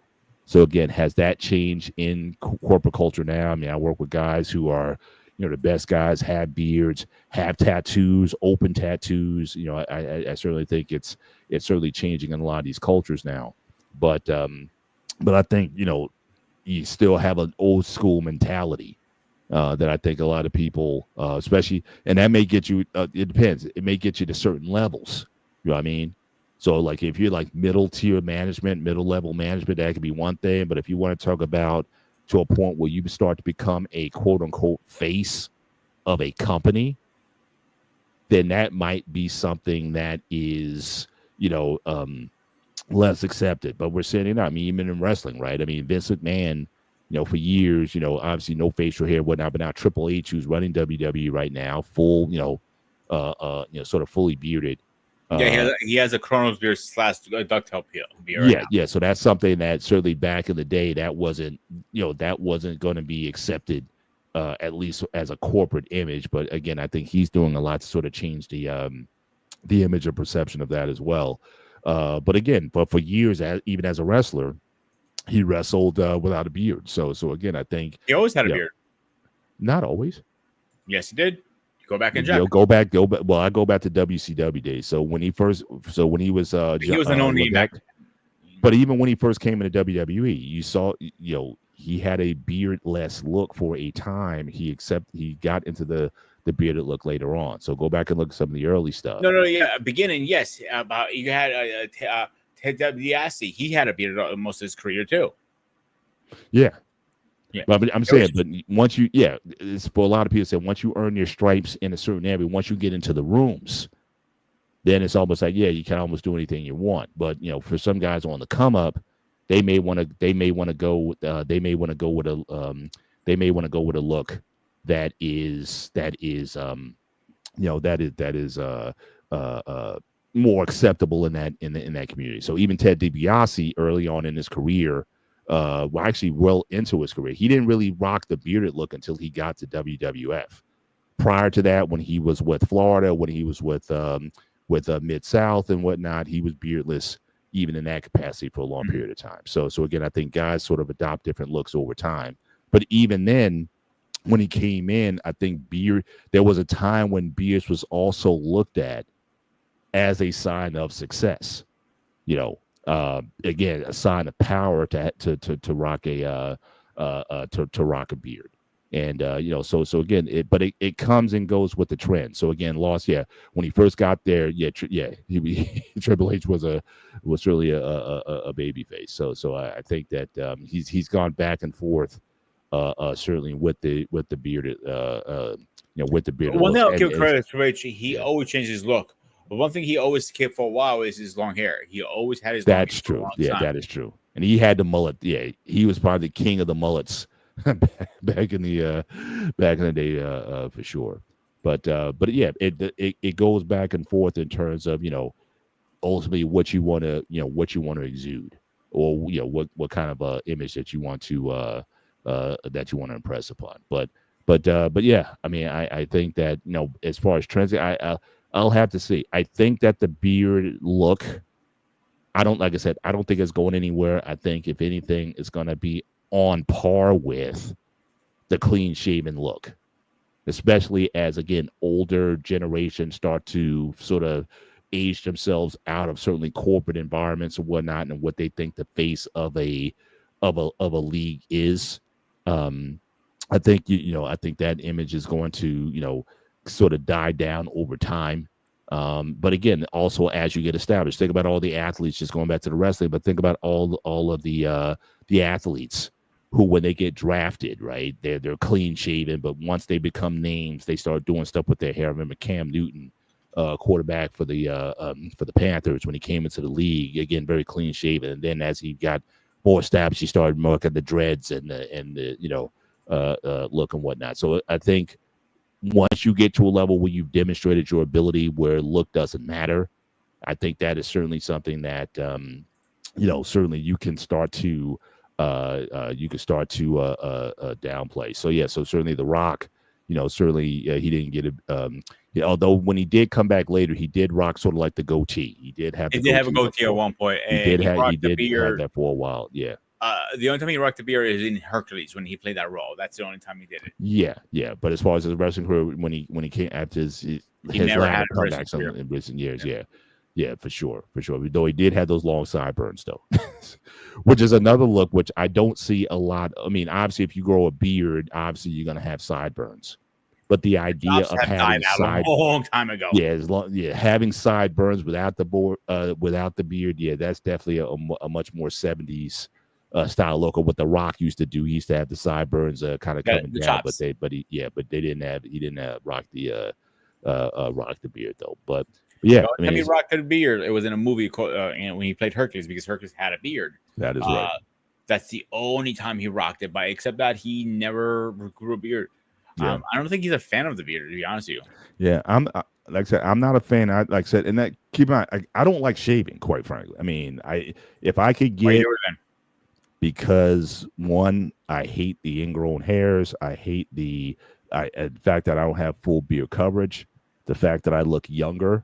So again, has that changed in corporate culture now? I mean, I work with guys who are, the best guys, have beards, have tattoos, open tattoos. I certainly think it's certainly changing in a lot of these cultures now. But I think, you still have an old school mentality that I think a lot of people, especially, and that may get you, it depends. It may get you to certain levels. You know what I mean? So like if you're like middle level management, that could be one thing. But if you want to talk about to a point where you start to become a quote unquote face of a company, then that might be something that is, less accepted. But we're saying, I mean, even in wrestling, right? I mean, Vince McMahon, for years, obviously no facial hair, whatnot, but now Triple H, who's running WWE right now, full, sort of fully bearded. He has a Kronos beard / ducktail beard. Yeah. So that's something that certainly back in the day that wasn't going to be accepted, at least as a corporate image. But again, I think he's doing a lot to sort of change the the image or perception of that as well. But again, for years, even as a wrestler, he wrestled without a beard. So again, I think He always had a you know, beard. not always. Yes, he did. Go back and You know, check. go back. Well, I go back to WCW days. So when he was He was an only back. but even when he first came into WWE, you saw, he had a beardless look for a time. He got into the bearded look later on. So go back and look at some of the early stuff. No, yeah, beginning, yes. About you had Ted DiBiase. He had a beard most of his career too. Yeah. Yeah. But I'm saying, but once you, it's for a lot of people say once you earn your stripes in a certain area, once you get into the rooms, then it's almost like, you can almost do anything you want. But for some guys on the come up, they may want to go with a look that is more acceptable in that community. So even Ted DiBiase early on in his career, actually well into his career, he didn't really rock the bearded look until he got to WWF. Prior to that, when he was with Florida, when he was with Mid-South and whatnot, he was beardless even in that capacity for a long period of time. So again, I think guys sort of adopt different looks over time. But even then, when he came in, I think there was a time when beards was also looked at as a sign of success. Again, a sign of power to rock a rock a beard. And so again, it comes and goes with the trend. So again, when he first got there, Triple H was really a baby face. So I think that he's gone back and forth, certainly with the bearded with the bearded. One thing I'll give credit to Rich, he always changed his look. But one thing he always kept for a while is his long hair. He always had his. That's true. Yeah, that is true. And he had the mullet. Yeah, he was probably the king of the mullets back in the day, for sure. But it goes back and forth in terms of ultimately what you want to exude, or what kind of image that you want to impress upon. But yeah, I mean, I think that as far as trends, I'll have to see. I think that the beard look, like I said, I don't think it's going anywhere. I think if anything, it's going to be on par with the clean-shaven look, especially as, again, older generations start to sort of age themselves out of certainly corporate environments and whatnot, and what they think the face of a league is. I think I think that image is going to sort of die down over time. But again, also as you get established, think about all the athletes, just going back to the wrestling, but think about all of the athletes who, when they get drafted, right, they're clean shaven, but once they become names, they start doing stuff with their hair. I remember Cam Newton, quarterback for the Panthers, when he came into the league, again, very clean shaven. And then as he got more established, he started marking the dreads and the look and whatnot. So I think once you get to a level where you've demonstrated your ability where look doesn't matter, I think that is certainly something that certainly you can start to downplay. So so certainly The Rock, certainly he didn't get it. Although when he did come back later, he did rock sort of like the goatee. He did have a goatee at one point. He did have that for a while. Yeah. The only time he rocked the beard is in Hercules when he played that role. That's the only time he did it. Yeah. But as far as his wrestling career, when he came after his never had a comebacks in recent years, yeah, for sure. Though he did have those long sideburns, though, which is another look which I don't see a lot. I mean, obviously, if you grow a beard, obviously you're gonna have sideburns. But the idea of having a long time ago, having sideburns without the beard, that's definitely a much more 70s style look of what The Rock used to do. He used to have the sideburns kind of coming down, chops. but he didn't rock the beard though. But yeah, I mean, he rocked the beard. It was in a movie called when he played Hercules, because Hercules had a beard. That is right. That's the only time he rocked it. But except that, he never grew a beard. Yeah. I don't think he's a fan of the beard, to be honest with you. Yeah, like I said, I'm not a fan. Like I said, and that keep in mind, I don't like shaving, quite frankly. I mean, if I could get, because one, I hate the ingrown hairs. I hate the fact that I don't have full beard coverage. The fact that I look younger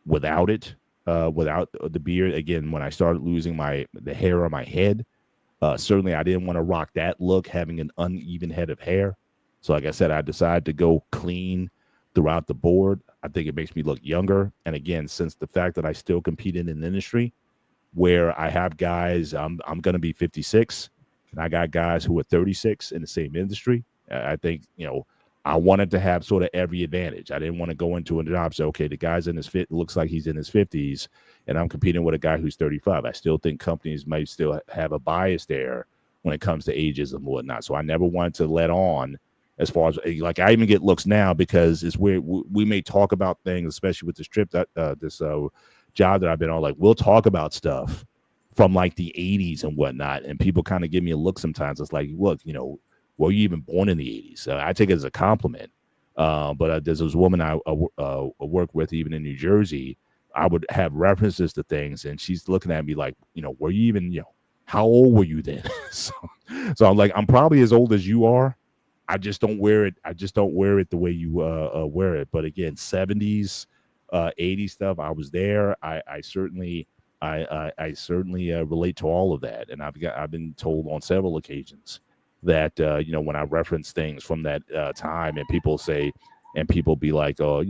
without it, without the beard. Again, when I started losing the hair on my head, certainly I didn't want to rock that look, having an uneven head of hair. So like I said, I decided to go clean throughout the board. I think it makes me look younger. And again, since the fact that I still compete in an industry where I have guys, I'm going to be 56, and I got guys who are 36 in the same industry. I think, I wanted to have sort of every advantage. I didn't want to go into a job and say, okay, the guy's in his looks like he's in his 50s, and I'm competing with a guy who's 35. I still think companies might still have a bias there when it comes to ages and whatnot. So I never wanted to let on as far as, like, I even get looks now because it's where we may talk about things, especially with this trip that this job that I've been on. Like, we'll talk about stuff from like the 80s and whatnot, and people kind of give me a look sometimes. It's like, look, were you even born in the 80s? I take it as a compliment. But there's this woman I work with even in New Jersey. I would have references to things, and she's looking at me like, were you even, how old were you then? so I'm like, I'm probably as old as you are. I just don't wear it. I just don't wear it the way you wear it. But again, 70s, 80s stuff, I was there. I certainly relate to all of that. And I've been told on several occasions that, when I reference things from that time, and people be like, oh,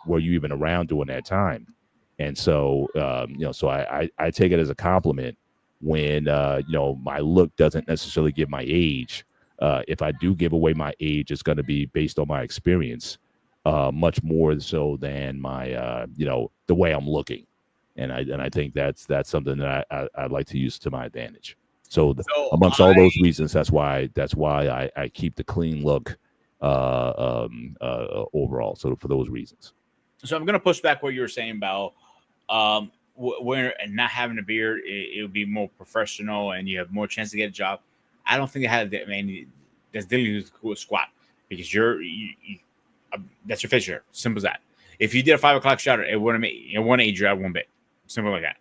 were you even around during that time? And so, so I take it as a compliment when, my look doesn't necessarily give my age. If I do give away my age, it's going to be based on my experience, much more so than my, the way I'm looking. And I think that's something that I'd like to use to my advantage. So amongst all those reasons, that's why I keep the clean look overall. So for those reasons. So I'm going to push back what you were saying about where not having a beard, it would be more professional and you have more chance to get a job. I don't think it had that many. That's dealing with squat because that's your facial hair. Simple as that. If you did a 5 o'clock shadow, it wouldn't age you out one bit. Simple like that.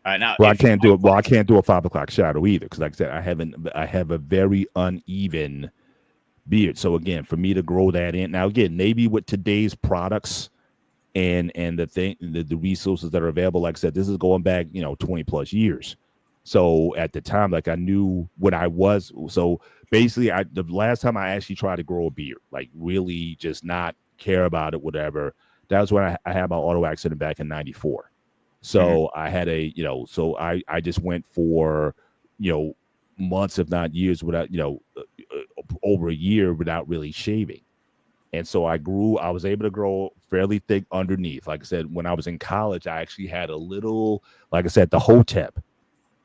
Now, I can't do it. Well, I can't do a 5 o'clock shadow either because, like I said, I have a very uneven beard. So again, for me to grow that in now, again, maybe with today's products and the resources that are available, like I said, this is going back 20 plus years. So at the time, like I knew what I was. So basically, the last time I actually tried to grow a beard, like really just not care about it, whatever. That was when I had my auto accident back in '94. So I had so I just went for, months, if not years, without, over a year without really shaving. And so I was able to grow fairly thick underneath. Like I said, when I was in college, I actually had a little, like I said, the hotep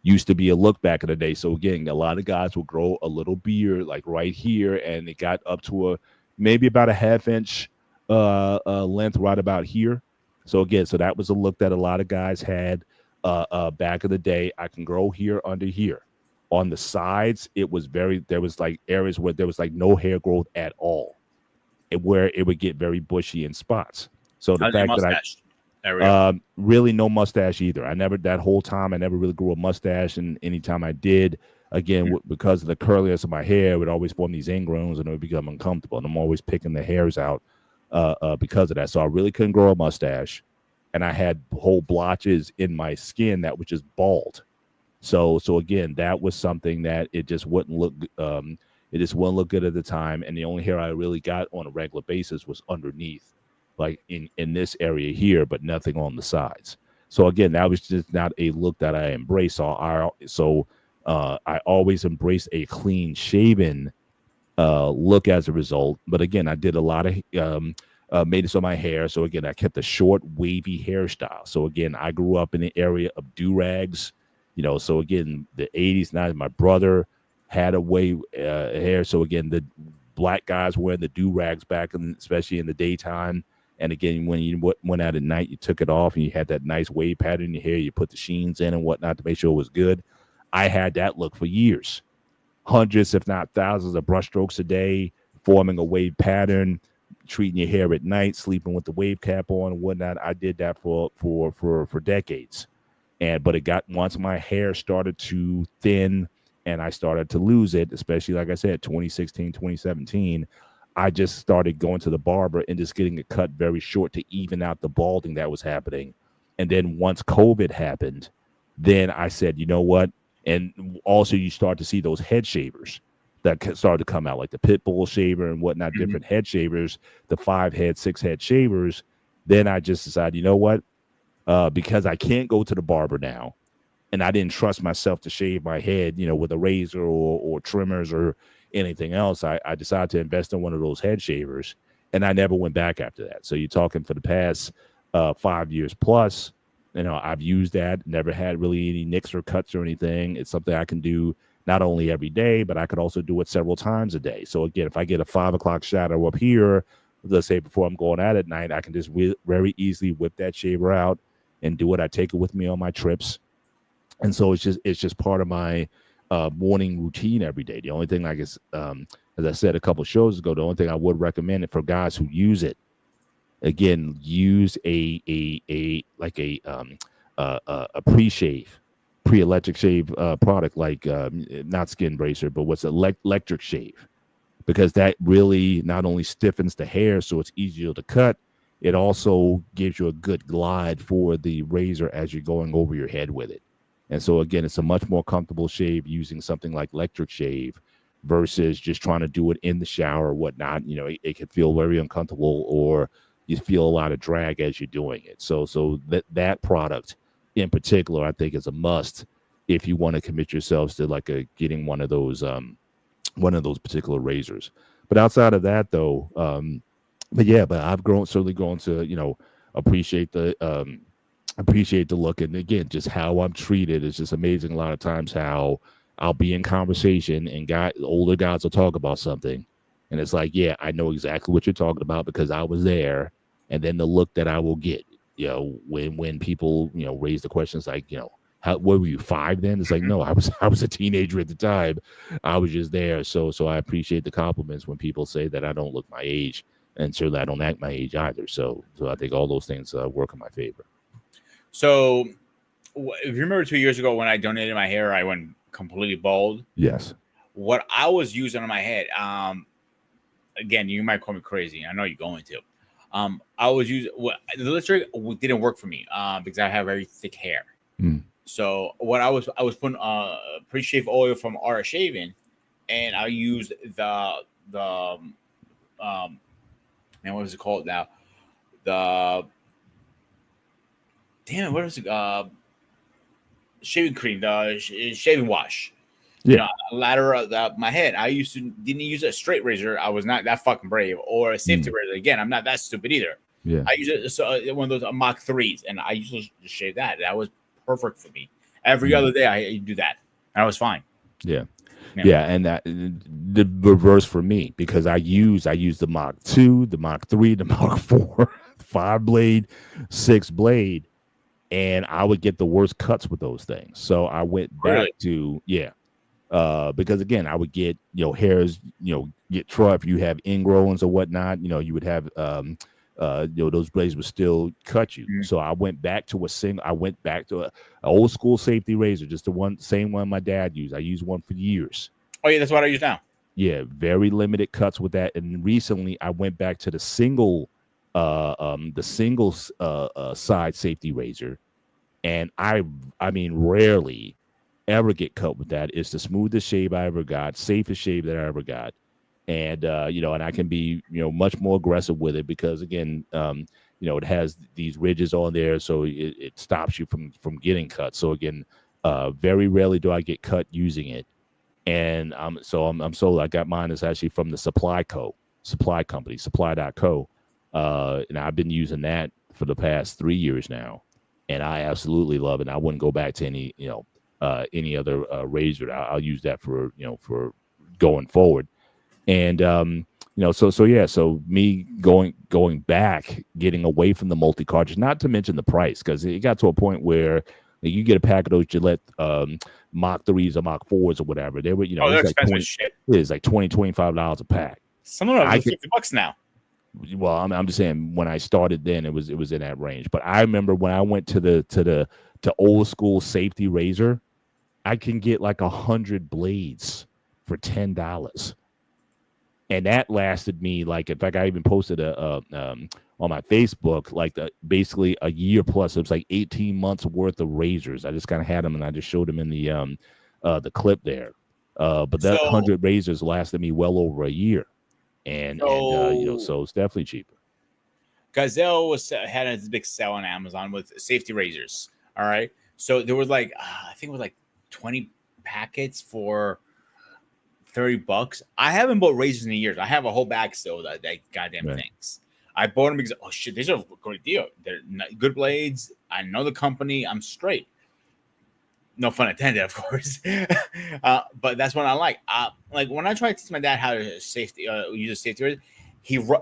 used to be a look back in the day. So again, a lot of guys will grow a little beard like right here, and it got up to maybe about a half-inch length right about here. So again, so that was a look that a lot of guys had back in the day. I can grow here under here. On the sides, there was like areas where there was like no hair growth at all, where it would get very bushy in spots. So the fact that really no mustache either. That whole time I never really grew a mustache, and anytime I did, again, because of the curliness of my hair, it would always form these ingrowns and it would become uncomfortable. And I'm always picking the hairs out because of that. So I really couldn't grow a mustache, and I had whole blotches in my skin that was just bald. So again, that was something that it just wouldn't look. It just wouldn't look good at the time. And the only hair I really got on a regular basis was underneath, like in this area here, but nothing on the sides. So again, that was just not a look that I embraced. So I always embraced a clean shaven look as a result. But again, I did a lot of maintenance on my hair. So again, I kept a short, wavy hairstyle. So again, I grew up in the area of do-rags, so again, the 80s, now my brother had a wave hair. So again, the black guys wearing the do-rags back, especially in the daytime. And again, when you went out at night, you took it off and you had that nice wave pattern in your hair. You put the sheens in and whatnot to make sure it was good. I had that look for years. Hundreds, if not thousands of brush strokes a day, forming a wave pattern, treating your hair at night, sleeping with the wave cap on and whatnot. I did that for decades. But it got, once my hair started to thin and I started to lose it, especially, like I said, 2016, 2017, I just started going to the barber and just getting it cut very short to even out the balding that was happening. And then once COVID happened, then I said, you know what? And also you start to see those head shavers that started to come out, like the pit bull shaver and whatnot, different head shavers, the 5-head, 6-head shavers. Then I just decided, you know what? Because I can't go to the barber now, and I didn't trust myself to shave my head, with a razor or trimmers or anything else, I decided to invest in one of those head shavers, and I never went back after that. So you're talking for the past 5 years plus, I've used that, never had really any nicks or cuts or anything. It's something I can do not only every day, but I could also do it several times a day. So again, if I get a 5 o'clock shadow up here, let's say before I'm going out at night, I can just very easily whip that shaver out and do it. I take it with me on my trips. And so it's just part of my morning routine every day. The only thing, like as I said a couple of shows ago, the only thing I would recommend it for guys who use it, again, use a pre-shave, pre-electric shave product, like not skin bracer, but what's electric shave, because that really not only stiffens the hair so it's easier to cut, it also gives you a good glide for the razor as you're going over your head with it. And so again, it's a much more comfortable shave using something like electric shave versus just trying to do it in the shower or whatnot. It can feel very uncomfortable, or you feel a lot of drag as you're doing it. So that product in particular, I think, is a must if you want to commit yourselves to getting one of those particular razors. But outside of that, though, but I've certainly grown to appreciate the look, and again, just how I'm treated is just amazing. A lot of times, how I'll be in conversation and older guys will talk about something, and it's like, yeah, I know exactly what you're talking about because I was there. And then the look that I will get, when people raise the questions like, what were you, 5 then? It's like, no, I was a teenager at the time. I was just there. So I appreciate the compliments when people say that I don't look my age, and certainly I don't act my age either. So I think all those things work in my favor. So if you remember 2 years ago when I donated my hair, I went completely bald. Yes. What I was using on my head, again, you might call me crazy. I know you're going to. I was using the electric didn't work for me because I have very thick hair. So what I was putting pre-shave oil from Aura Shaving, and I used the man, what was it called now? What is it? Shaving cream, the shaving wash. Yeah. Ladder my head. I didn't use a straight razor. I was not that fucking brave, or a safety razor. Again, I'm not that stupid either. Yeah. I use one of those Mach 3s, and I used to shave that. That was perfect for me. Every other day, I do that, and I was fine. Yeah. And that the reverse for me, because I use the Mach 2, the Mach 3, the Mach 4, 5-blade, 6-blade, and I would get the worst cuts with those things. So I went back to because again, I would get hairs, get if you have ingrowns or whatnot, you would have those blades would still cut you. So I went back to an old school safety razor, just the same one my dad used. I used one for years. Oh yeah, that's what I use now. Yeah, very limited cuts with that. And recently I went back to the single side safety razor, and I mean rarely ever get cut with that. It's the smoothest shave I ever got, safest shave that I ever got. And and I can be much more aggressive with it because again, it has these ridges on there, so it stops you from getting cut. So again, very rarely do I get cut using it. And I'm sold. I got mine is actually from the supply company, supply.co. And I've been using that for the past 3 years now, and I absolutely love it. I wouldn't go back to any other razor. I'll use that for going forward. And so me going back, getting away from the multi cartridge, not to mention the price, because it got to a point where you get a pack of those Gillette Mach 3s or Mach 4s or whatever. They were they're expensive as shit. It's like $20, $25 a pack. Some of them are $50 now. Well, I'm just saying when I started then it was in that range. But I remember when I went to old school safety razor, I can get like 100 blades for $10. And that lasted me like, in fact, I even posted on my Facebook, like basically a year plus. It was like 18 months worth of razors. I just kind of had them and I just showed them in the clip there. But that So 100 razors lasted me well over a year. And so it's definitely cheaper. Gazelle had a big sale on Amazon with safety razors. All right. So there was like, I think it was like 20 packets for $30. I haven't bought razors in years. I have a whole bag still that goddamn Right. things. I bought them because, oh shit, these are a great deal. They're good blades. I know the company. I'm straight. No fun intended, of course. But that's what I like. Like when I try to teach my dad how to use a safety razor,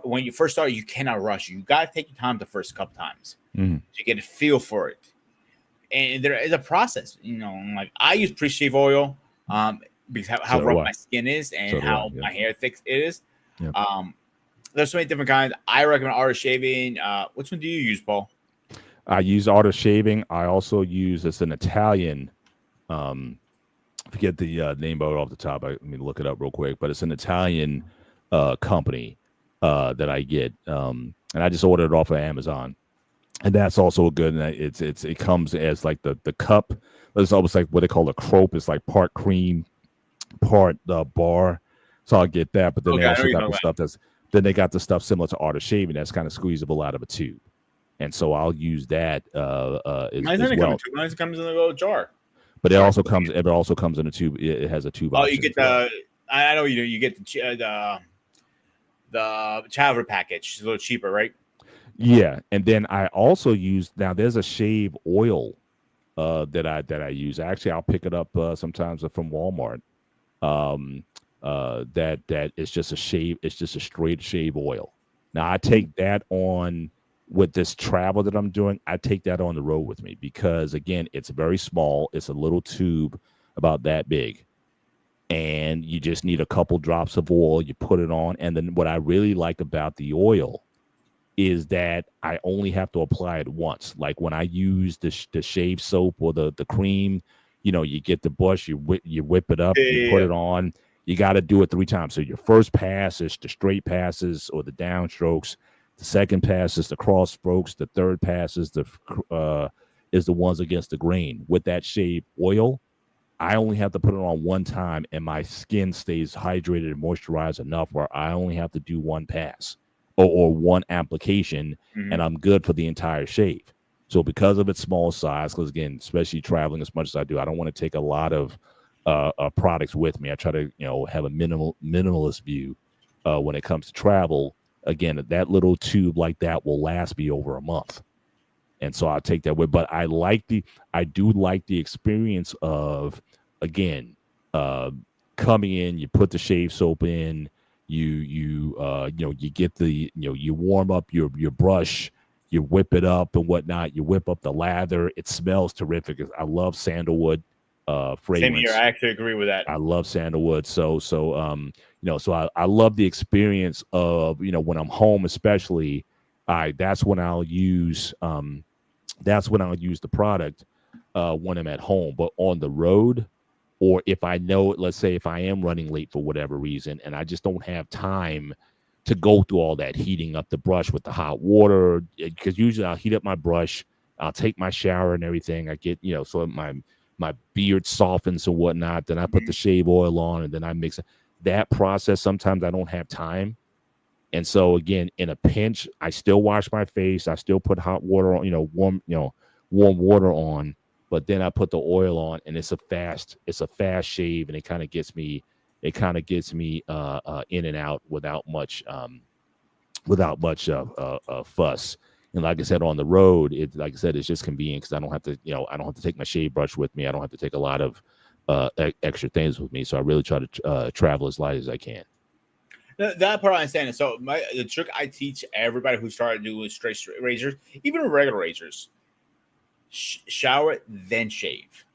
when you first start, you cannot rush. You got to take your time the first couple times to get a feel for it. And there is a process, like I use pre-shave oil because how rough my skin is and how my hair thick it is. Yep. There's so many different kinds. I recommend auto shaving. Which one do you use, Paul? I use auto shaving. I also use, it's an Italian, forget the name of it off the top. Let me look it up real quick, but it's an Italian company that I get. And I just ordered it off of Amazon. And that's also good. And it comes as like the cup. It's almost like what they call a crope. It's like part cream, part bar. So I'll get that. But then they also got the stuff then they got the stuff similar to auto shaving that's kind of squeezable out of a tube. And so I'll use that as well. Mine comes in a little jar. But it also comes in a tube. It has a tube. Oh, you get I know you do. You get the traveler package. It's a little cheaper, right? Yeah, and then I also use, now there's a shave oil that I use. Actually, I'll pick it up sometimes from Walmart. That is just a shave. It's just a straight shave oil. Now I take that on with this travel that I'm doing. I take that on the road with me because again, it's very small. It's a little tube about that big, and you just need a couple drops of oil. You put it on, and then what I really like about the oil is that I only have to apply it once. Like when I use the shave soap or the cream, you get the brush, you whip it up, you put it on. You got to do it 3 times. So your first pass is the straight passes or the down strokes. The second pass is the cross strokes. The third pass is the ones against the grain. With that shave oil, I only have to put it on one time, and my skin stays hydrated and moisturized enough where I only have to do one pass or one application, and I'm good for the entire shave. So because of its small size, because again, especially traveling as much as I do, I don't want to take a lot of products with me. I try to have a minimalist view when it comes to travel. Again, that little tube like that will last me over a month, and so I'll take that with. But I do like the experience of, again, coming in, you put the shave soap in, you get the you warm up your brush, you whip it up and whatnot, you whip up the lather. It smells terrific. I love sandalwood fragrance. Same here. I actually agree with that. I love sandalwood. So I love the experience of, when I'm home, especially, that's when I'll use the product when I'm at home. But on the road, or if I know, let's say if I am running late for whatever reason, and I just don't have time to go through all that heating up the brush with the hot water, because usually I'll heat up my brush, I'll take my shower and everything. I get, so my beard softens and whatnot. Then I put the shave oil on, and then I mix it. That process, sometimes I don't have time. And so again, in a pinch, I still wash my face. I still put hot water on, warm water on, but then I put the oil on, and it's a fast shave, and it kind of gets me in and out without much fuss. And like I said, on the road, it's just convenient because I don't have to take my shave brush with me. I don't have to take a lot of extra things with me. So I really try to travel as light as I can. That part I understand. So the trick I teach everybody who started doing straight razors, even regular razors, shower then shave.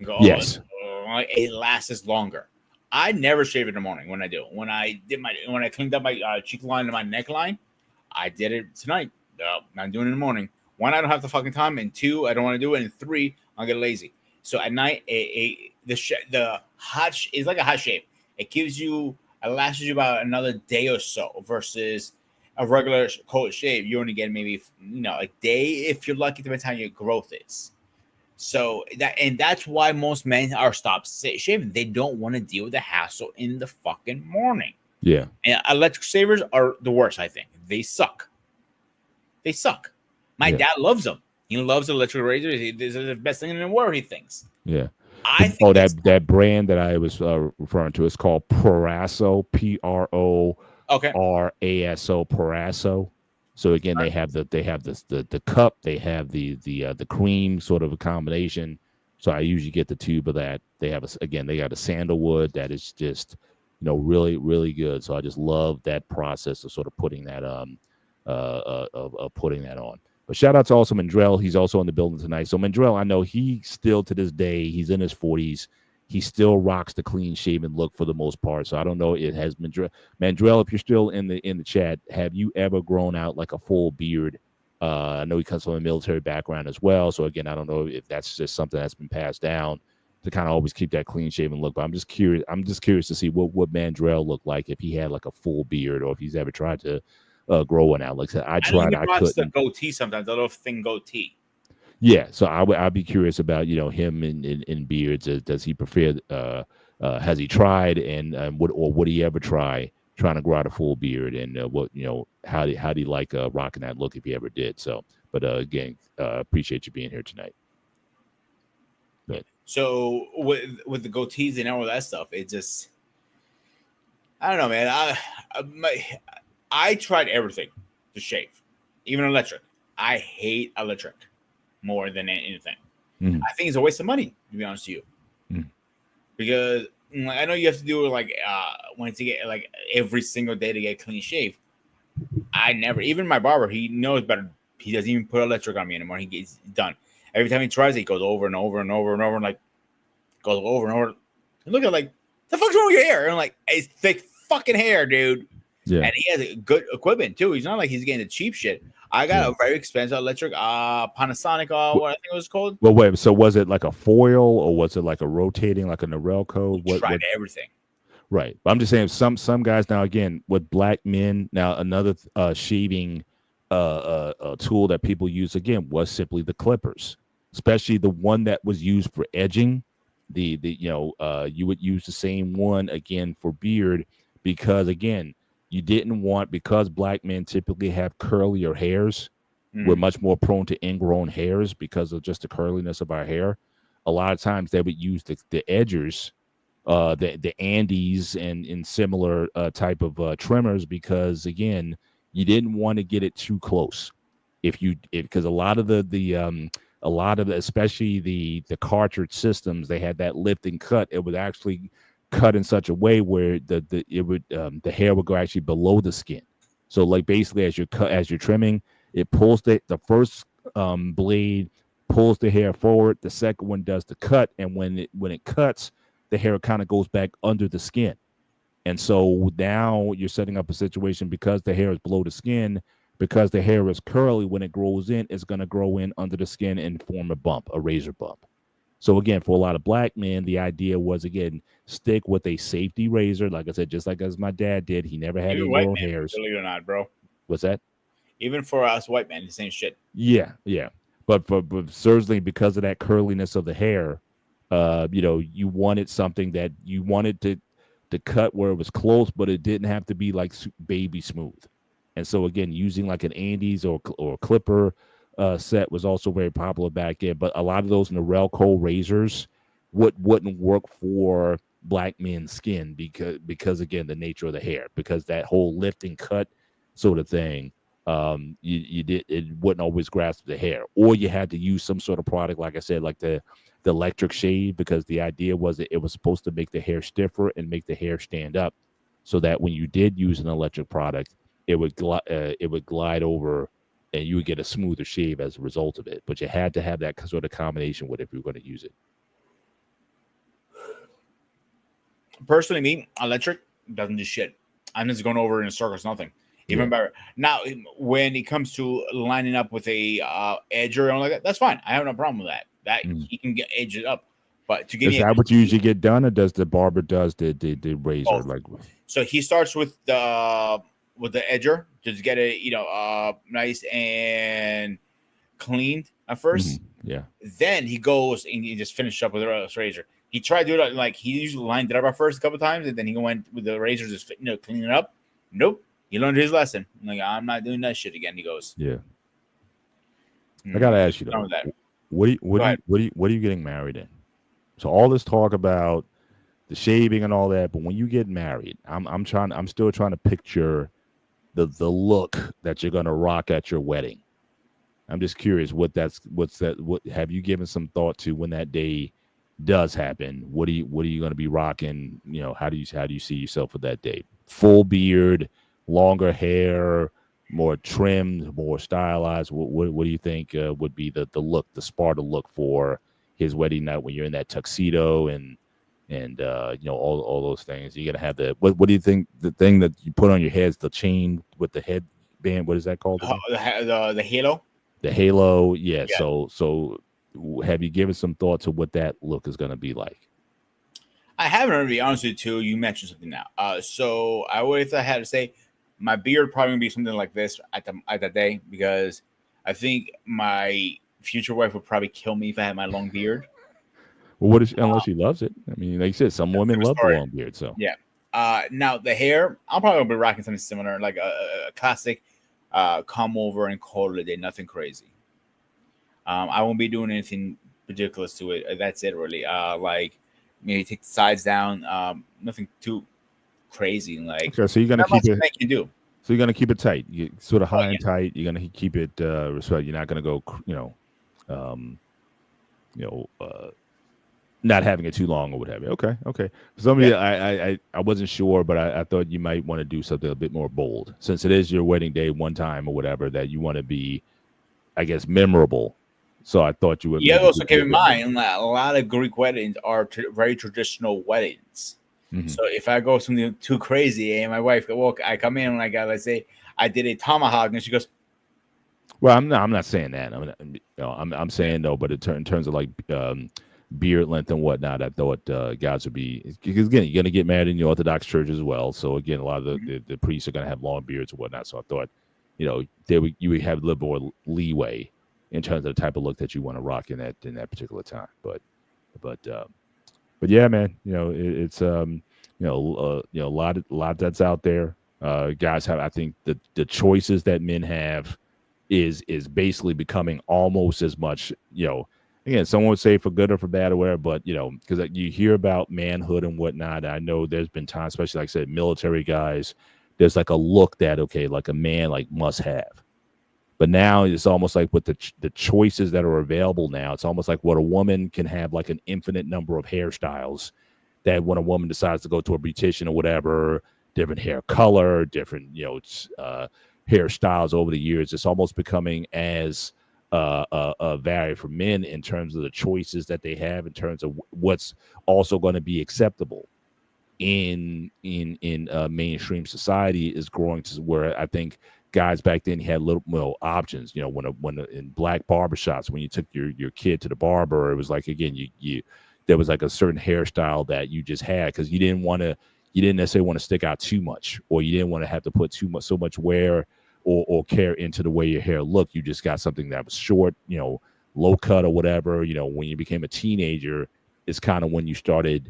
Go, yes, it lasts longer. I never shave in the morning. When I cleaned up my cheek line and my neckline, I did it tonight. I'm doing it in the morning. 1, I don't have the fucking time, and 2, I don't want to do it, and 3, I'll get lazy. So at night, the hot is like a hot shave. It gives you it lasts you about another day or so versus a regular cold shave. You only get maybe a day if you're lucky, depends how your growth is. So that's why most men are stopped shaving. They don't want to deal with the hassle in the fucking morning. Yeah. And electric shavers are the worst. I think they suck. They suck. My dad loves them. He loves electric razors. This is the best thing in the world. He thinks. Yeah. I think that brand that I was referring to is called Proraso, Proraso, Proraso. So again, they have the cup, they have the cream sort of a combination. So I usually get the tube of that. They have they got a sandalwood that is just really, really good. So I just love that process of sort of putting that putting that on. But shout out to also Mandrell. He's also in the building tonight. So Mandrell, I know he still to this day, he's in his 40s. He still rocks the clean shaven look for the most part. So I don't know. It has Mandrell, if you're still in the chat, have you ever grown out like a full beard? I know he comes from a military background as well. So again, I don't know if that's just something that's been passed down to kind of always keep that clean shaven look. But I'm just curious. I'm just curious to see what Mandrell looked like if he had like a full beard or if he's ever tried to grow one out. Like I said, I tried. I couldn't. The goatee sometimes. A little thin goatee. Yeah, so I'd be curious about him in beards. Does he prefer? Has he tried, and would he ever trying to grow out a full beard? And how do you like rocking that look if he ever did? So, but again, appreciate you being here tonight. But so with the goatees and all that stuff, it just I don't know, man. I tried everything to shave, even electric. I hate electric more than anything. Mm-hmm. I think it's a waste of money, to be honest with you, because I know you have to do when to get like every single day to get a clean shave. I never, even my barber, he knows better. He doesn't even put electric on me anymore. He gets done. Every time he tries it, he goes over and over and over and over, and like goes over and over. And look at like, the fuck's wrong with your hair? And I'm like, it's thick fucking hair, dude. Yeah. And he has good equipment too. He's not like he's getting the cheap shit. I got a very expensive electric Panasonic, what I think it was called. Well, wait. So was it like a foil or was it like a rotating, like a Norelco? Tried everything. Right. But I'm just saying some guys now, again, with black men, now another shaving tool that people use again was simply the clippers, especially the one that was used for edging. You would use the same one again for beard because again, you didn't want, because black men typically have curlier hairs. We're much more prone to ingrown hairs because of just the curliness of our hair. A lot of times they would use the edgers, the Andes and similar type of trimmers because again, you didn't want to get it too close. Because a lot of especially the cartridge systems, they had that lift and cut. It would actually cut in such a way where the hair would go actually below the skin. So like basically as you're trimming, it pulls the first blade pulls the hair forward, the second one does the cut, and when it cuts, the hair kind of goes back under the skin. And so now you're setting up a situation because the hair is below the skin, because the hair is curly, when it grows in, it's going to grow in under the skin and form a bump, a razor bump. So again, for a lot of black men, the idea was, again, stick with a safety razor. Like I said, just like as my dad did, he never had any grown hairs. Believe it or not, bro. What's that? Even for us white men, the same shit. Yeah. But certainly because of that curliness of the hair, you wanted something that you wanted to cut where it was close, but it didn't have to be like baby smooth. And so again, using like an Andes or clipper set was also very popular back then. But a lot of those Norelco razors wouldn't work for black men's skin because again, the nature of the hair, because that whole lift and cut sort of thing, it wouldn't always grasp the hair, or you had to use some sort of product, like I said, like the electric shave, because the idea was that it was supposed to make the hair stiffer and make the hair stand up, so that when you did use an electric product, it would glide over, and you would get a smoother shave as a result of it. But you had to have that sort of combination with it if you were going to use it. Personally, me, electric doesn't do shit. I'm just going over in circles, nothing. Even better. Now, when it comes to lining up with a edger and all like that, that's fine. I have no problem with that. He can get edged up. But to give Is me that what you usually get done, or does the barber does the razor? both. Like, So he starts with the edger, just get it, nice and cleaned at first. yeah, Then he goes and he just finished up with the razor. He tried to do it like he usually lined it up at first a couple times, and then he went with the razor, just clean it up. Nope, he learned his lesson. I'm like, I'm not doing that shit again. He goes, yeah. I gotta ask you though, that. what are you getting married in? So all this talk about the shaving and all that, but when you get married, I'm still trying to picture the look that you're gonna rock at your wedding. I'm just curious what have you given some thought to when that day does happen? What are you gonna be rocking? How do you see yourself with that day? Full beard, longer hair, more trimmed, more stylized. What do you think would be the look, the Sparta look for his wedding night when you're in that tuxedo and all those things? You're gonna have what do you think the thing that you put on your head is the chain with the headband? What is that called again? The halo. The halo, yeah. Yeah. So have you given some thought to what that look is gonna be like? I haven't, to be honest with you. Too. You mentioned something now. So I always had to say my beard probably gonna be something like this at that day, because I think my future wife would probably kill me if I had my long beard. Well, unless she loves it? I mean, like you said, some women love the long beard. So yeah. Now the hair, I'm probably gonna be rocking something similar, like a classic come over and call it a day. Nothing crazy. I won't be doing anything ridiculous to it. That's it, really. Like maybe take the sides down. Nothing too crazy. Like, okay, so you're gonna keep it. You do. So you're gonna keep it tight. You sort of high and tight. You're gonna keep it respect. You're not gonna go, not having it too long or whatever. Okay. Somebody, I wasn't sure, but I thought you might want to do something a bit more bold, since it is your wedding day one time or whatever, that you want to be, I guess, memorable. So I thought you would. Yeah, also keep in mind a lot of Greek weddings are very traditional weddings. Mm-hmm. So if I go something too crazy and my wife, I come in and let's say I did a tomahawk, and she goes, "Well, I'm not saying that. I'm saying no, but in terms of like beard length and whatnot, I thought guys would be, because again, you're gonna get married in the Orthodox church as well. So again, a lot of the priests are gonna have long beards and whatnot. So I thought, you would have a little more leeway in terms of the type of look that you want to rock in that particular time. But yeah, man, it's a lot that's out there. Guys have, I think the choices that men have is basically becoming almost as much, again, someone would say for good or for bad or whatever, but because you hear about manhood and whatnot. I know there's been times, especially like I said, military guys, there's like a look that, okay, like a man like must have. But now it's almost like with the choices that are available now, it's almost like what a woman can have, like an infinite number of hairstyles, that when a woman decides to go to a beautician or whatever, different hair color, different, hairstyles over the years, it's almost becoming as varied for men in terms of the choices that they have, in terms of what's also going to be acceptable in mainstream society, is growing to where I think guys back then had little more options. When in black barbershops, when you took your kid to the barber, it was like, again, you there was like a certain hairstyle that you just had, because you didn't necessarily want to stick out too much, or you didn't want to have to put so much wear or care into the way your hair looked. You just got something that was short, low cut or whatever. When you became a teenager, it's kind of when you started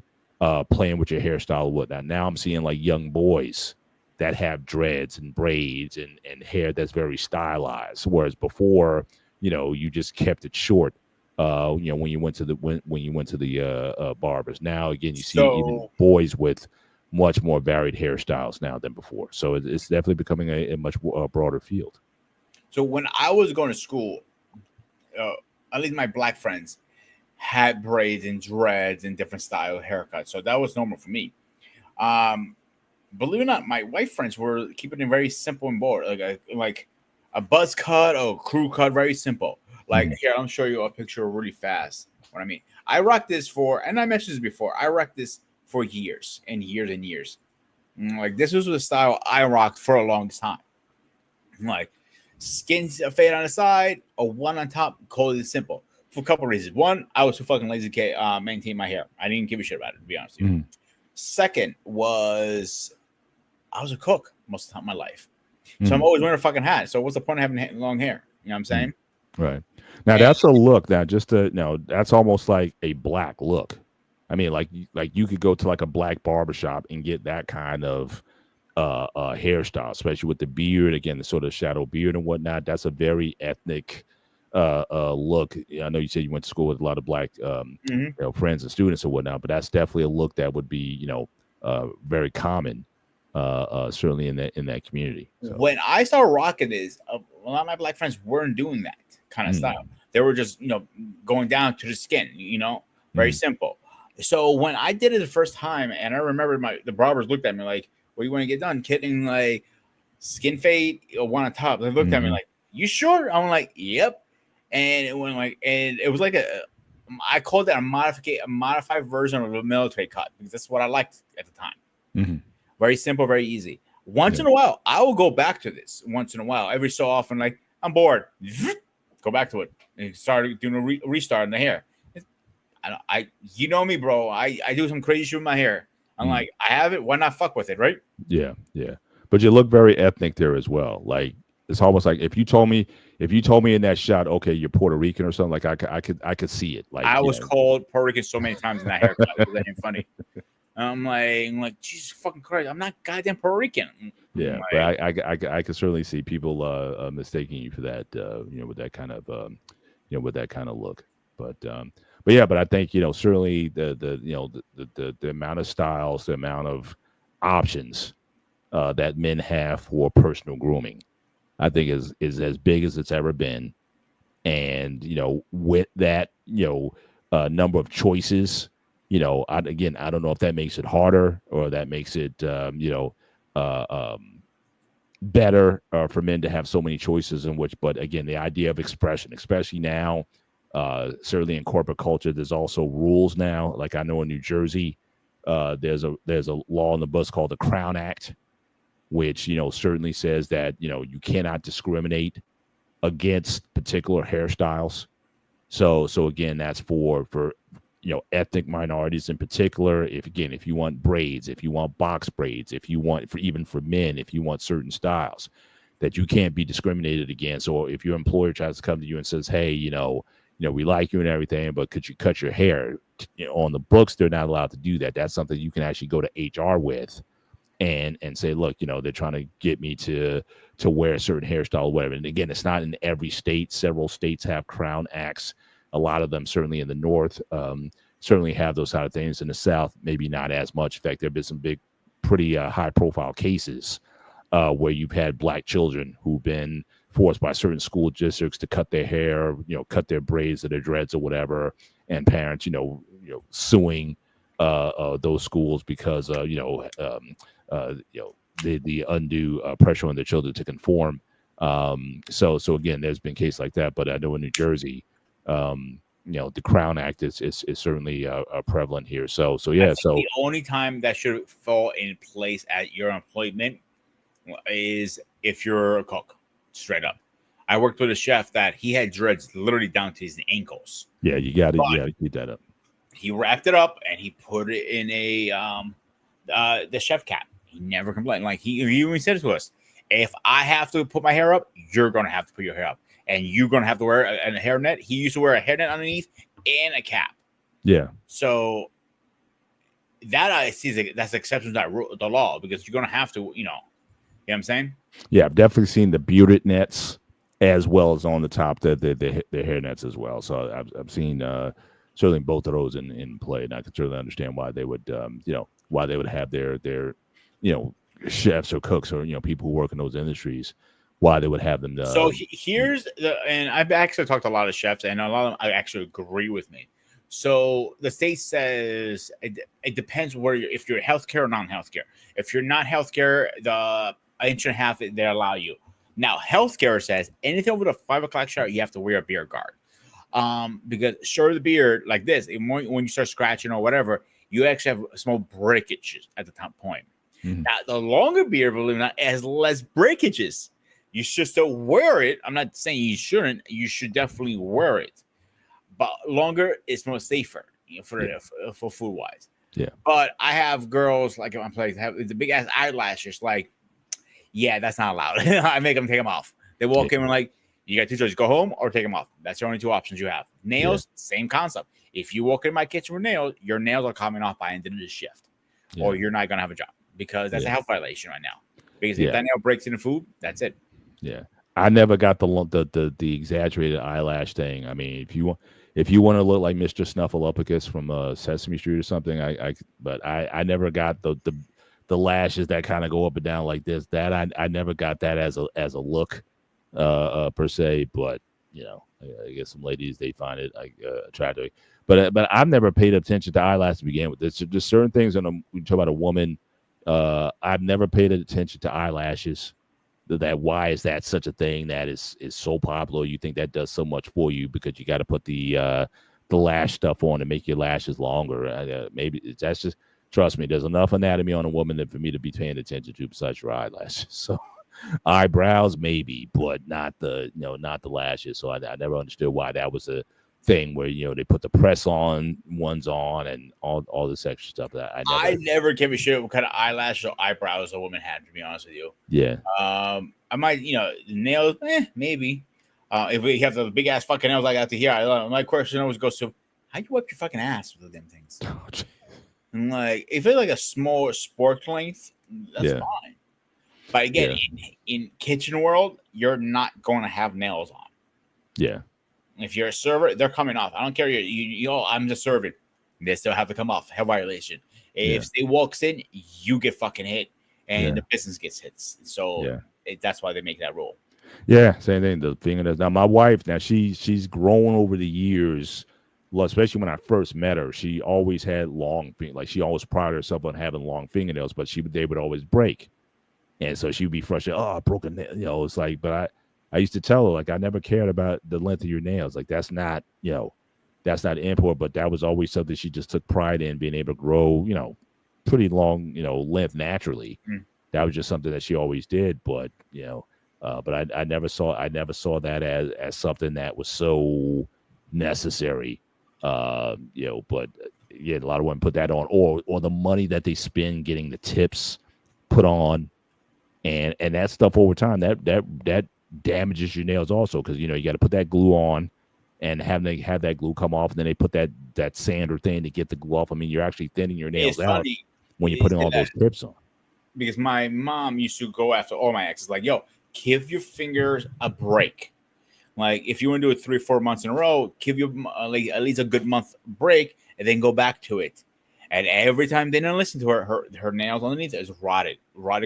playing with your hairstyle and whatnot. Now I'm seeing like young boys that have dreads and braids and hair that's very stylized, whereas before, you just kept it short. When you went to the barbers. Now again, you see even boys with much more varied hairstyles now than before. So it's definitely becoming a much broader field. So when I was going to school, at least my black friends had braids and dreads and different style haircuts, so that was normal for me. Believe it or not, my white friends were keeping it very simple and bold, like a buzz cut or crew cut, very simple. Like, here, I'll show you a picture really fast. What I mean, I rocked this and I mentioned this before, I rocked this for years and years and years. Like, this was the style I rocked for a long time. Like, skin fade on the side, a one on top, call it simple. for a couple of reasons. One, I was too fucking lazy to maintain my hair. I didn't give a shit about it, to be honest with you. Second was I was a cook most of the time in my life. So I'm always wearing a fucking hat. So what's the point of having long hair? You know what I'm saying? Right. Now that's a look. Now just to that's almost like a black look. I mean, like you could go to like a black barbershop and get that kind of hairstyle, especially with the beard, again, the sort of shadow beard and whatnot. That's a very ethnic look. I know you said you went to school with a lot of black friends and students and whatnot, but that's definitely a look that would be very common certainly in that community. So. When I started rocking this, a lot of my black friends weren't doing that kind of style. They were just going down to the skin, very simple. So when I did it the first time, and I remember the barbers looked at me like, "What do you want to get done? Kidding, like skin fade or one on top?" They looked at me like, "You sure?" I'm like, "Yep." And it went and it was like I called it a modified version of a military cut because that's what I liked at the time. Very simple, very easy. Once in a while, I will go back to this. Once in a while, every so often, like I'm bored, go back to it and start doing a restart in the hair. You know me, bro. I do some crazy shit with my hair. I'm like, I have it. Why not fuck with it, right? Yeah. But you look very ethnic there as well. Like it's almost like if you told me in that shot, okay, you're Puerto Rican or something, like I could see it. Like I was called Puerto Rican so many times in that haircut. That ain't funny. I'm like, Jesus fucking Christ, I'm not goddamn Puerto Rican. Yeah, but I can certainly see people mistaking you for that, with that kind of with that kind of look. But I think certainly the amount of styles, the amount of options that men have for personal grooming, I think is as big as it's ever been. And with that number of choices, I don't know if that makes it harder or that makes it better for men to have so many choices but again, the idea of expression, especially now, certainly in corporate culture, there's also rules now. Like I know in New Jersey, there's a law in the books called the Crown Act, which certainly says that you cannot discriminate against particular hairstyles. So again, that's for ethnic minorities in particular. If you want braids, if you want box braids, if you want even for men, if you want certain styles, that you can't be discriminated against. Or if your employer tries to come to you and says, hey, we like you and everything, but could you cut your hair? On the books, they're not allowed to do that. That's something you can actually go to HR with and say, look, they're trying to get me to wear a certain hairstyle or whatever. And again, it's not in every state. Several states have Crown Acts. A lot of them, certainly in the North, certainly have those kind of things. In the South, maybe not as much. In fact, there have been some pretty high-profile cases where you've had black children who've been forced by certain school districts to cut their hair, cut their braids or their dreads or whatever, and parents, suing those schools because the undue pressure on their children to conform. So again, there's been cases like that. But I know in New Jersey, the Crown Act is certainly prevalent here. So yeah. So the only time that should fall in place at your employment is if you're a cook. Straight up, I worked with a chef that he had dreads literally down to his ankles. Yeah, you got to keep that up. He wrapped it up and he put it in the chef cap. He never complained. Like he even said it to us: if I have to put my hair up, you're gonna have to put your hair up, and you're gonna have to wear a hairnet. He used to wear a hairnet underneath and a cap. Yeah. So that I see that's exceptions to the law because you're gonna have to, you know what I'm saying? Yeah, I've definitely seen the bearded nets as well as on the top the hair nets as well. So I've seen certainly both of those in play, and I can certainly understand why they would why they would have their chefs or cooks or people who work in those industries, why they would have them. So here's and I've actually talked to a lot of chefs, and a lot of them actually agree with me. So the state says it depends where if you're healthcare or non-healthcare. If you're not healthcare, the 1.5 inches they allow you. Now healthcare says anything over the 5 o'clock shower, you have to wear a beard guard. Because sure, the beard like this, when you start scratching or whatever, you actually have small breakages at the top point. Mm-hmm. Now the longer beard, believe it or not, has less breakages. You should still wear it. I'm not saying you shouldn't. You should definitely wear it. but longer is more safer, for Yeah. for food wise. Yeah. But I have girls like in my place have the big ass eyelashes. Like, yeah, that's not allowed. I make them take them off. They walk in and like, you got two choices: go home or take them off. That's the only two options you have. Nails, same concept. If you walk in my kitchen with nails, your nails are coming off by the end of the shift, or you're not gonna have a job because that's a health violation right now. Because if that nail breaks in the food, that's it. Yeah, I never got the exaggerated eyelash thing. I mean, if you want to look like Mr. Snuffleupagus from Sesame Street or something, but I never got the lashes that kind of go up and down like this. That I never got that as a look per se. But I guess some ladies, they find it like attractive. But I've never paid attention to eyelashes to begin with. There's just certain things when we talk about a woman. I've never paid attention to eyelashes. That why is that such a thing that is so popular? You think that does so much for you because you got to put the lash stuff on to make your lashes longer. Maybe that's just, trust me, there's enough anatomy on a woman that for me to be paying attention to besides your eyelashes. So eyebrows maybe, but not the lashes. So I never understood why that was a thing where they put the press on ones on and all this extra stuff. That I never gave a shit what kind of eyelashes or eyebrows a woman had, to be honest with you. Yeah. I might, nails, maybe. If we have the big ass fucking nails like out to here, my question always goes to, how you wipe your fucking ass with them things? And like, if it's like a small sport length, that's fine. But again, in kitchen world, you're not going to have nails on. Yeah. If you're a server, they're coming off. I don't care. I'm just serving. They still have to come off. Health violation. If they walks in, you get fucking hit, and the business gets hit. So that's why they make that rule. Yeah, same thing. The thing is, now my wife, now she's grown over the years. Well, especially when I first met her, she always had long fingers. Like she always prided herself on having long fingernails, but they would always break, and so she would be frustrated. Oh, I broke a nail. It's like, but I used to tell her, like, I never cared about the length of your nails. Like, that's not, that's not import, but that was always something she just took pride in, being able to grow, pretty long, length naturally. That was just something that she always did. But, but I never saw that as something that was so necessary. But yeah, a lot of women put that on, or the money that they spend getting the tips put on, and that stuff over time, that damages your nails also, because you got to put that glue on and have that glue come off, and then they put that sander thing to get the glue off. I mean, you're actually thinning your nails out when you're putting all those tips on. Because my mom used to go after all my exes, like, yo, give your fingers a break. Like, if you want to do it 3 or 4 months in a row, give you like at least a good month break and then go back to it. And every time they didn't listen to her nails underneath is rotted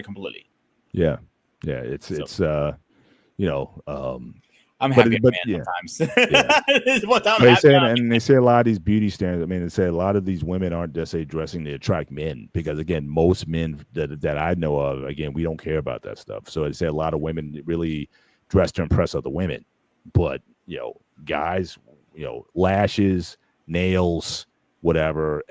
completely. Yeah. It's I'm happy, but sometimes. This is what I'm happy. They say a lot of these beauty standards. I mean, they say a lot of these women aren't just dressing to attract men, because again, most men that I know of, again, we don't care about that stuff. So they say a lot of women really dress to impress other women, but guys, lashes, nails, whatever,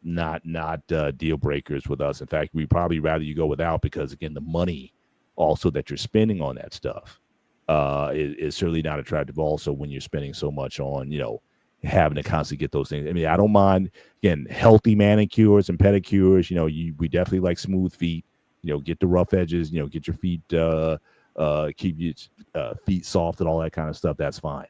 not deal breakers with us. In fact, we'd probably rather you go without, because again, the money also that you're spending on that stuff is certainly not attractive also, when you're spending so much on having to constantly get those things. I mean, I don't mind, again, healthy manicures and pedicures. We definitely like smooth feet. Get the rough edges, get your feet keep your feet soft and all that kind of stuff. That's fine.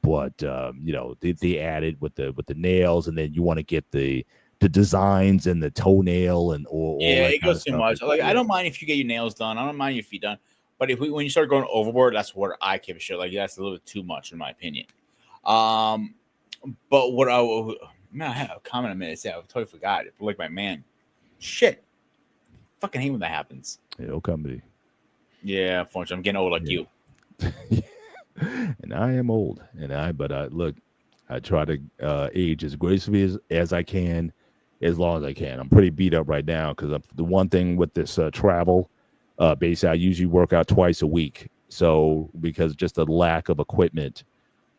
But they added with the nails, and then you want to get the designs and the toenail and all it goes too much. Like, I don't mind if you get your nails done. I don't mind your feet done. But when you start going overboard, that's where I give a shit. Like, that's a little bit too much, in my opinion. But what I had a comment a minute say, I totally forgot it. Like, my man, shit, fucking hate when that happens. It'll come to you. Yeah, unfortunately, I'm getting old like you. And I am old, but look, I try to age as gracefully as I can, as long as I can. I'm pretty beat up right now, because the one thing with this travel base, I usually work out twice a week. So because just the lack of equipment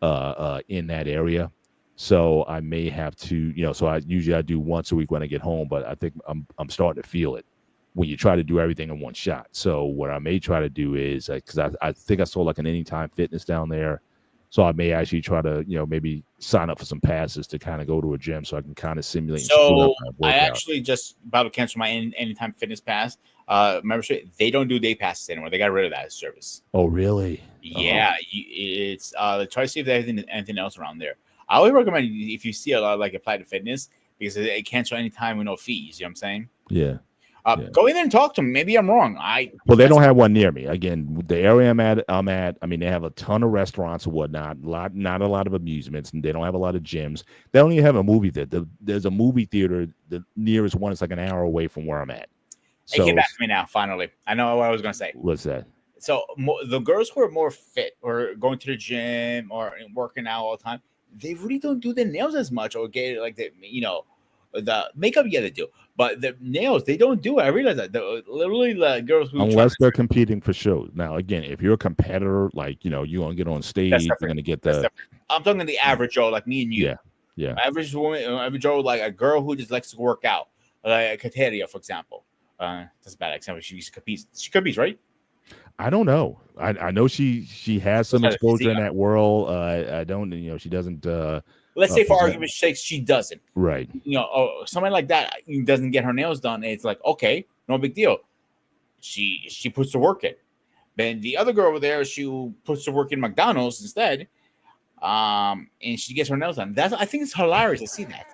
in that area, so I may have to, so I do once a week when I get home. But I think I'm starting to feel it when you try to do everything in one shot. So what I may try to do is, because I think I saw like an Anytime Fitness down there, So I may actually try to, maybe sign up for some passes to kind of go to a gym so I can kind of simulate and screw up So my I workout. actually just about to cancel my Anytime Fitness Pass membership. They don't do day passes anymore. They got rid of that service. Oh, really? Yeah, it's try to see if there's anything else around there. I always recommend if you see a lot like Apply to Fitness because it cancel anytime with no fees. You know what I'm saying? Yeah. Yeah. Go in there and talk to them. Maybe I'm wrong. Well, they don't have one near me. Again, the area I'm at. I mean, they have a ton of restaurants and whatnot. Not a lot of amusements, and they don't have a lot of gyms. They don't even have a movie theater. There's a movie theater. The nearest one is like an hour away from where I'm at. So, it came back to me now. Finally, I know what I was gonna say. What's that? So the girls who are more fit or going to the gym or working out all the time, they really don't do their nails as much or get like the the makeup. Yeah, they do, but the nails they don't do it. I realize that literally the girls who unless they're competing for shows. Now, again, if you're a competitor, like you're gonna get on stage, you're gonna get the. I'm talking the average Joe, like me and you. Yeah. Average woman, average Joe, like a girl who just likes to work out, like Kateria, for example. That's a bad example. She competes. She competes, right? I don't know. I know she has some exposure in that world. I don't. She doesn't. Let's say, for argument's sake, she doesn't. Right. Somebody like that doesn't get her nails done. It's like, okay, no big deal. She puts the work in. Then the other girl over there, she puts the work in McDonald's instead. And she gets her nails done. I think it's hilarious to see that.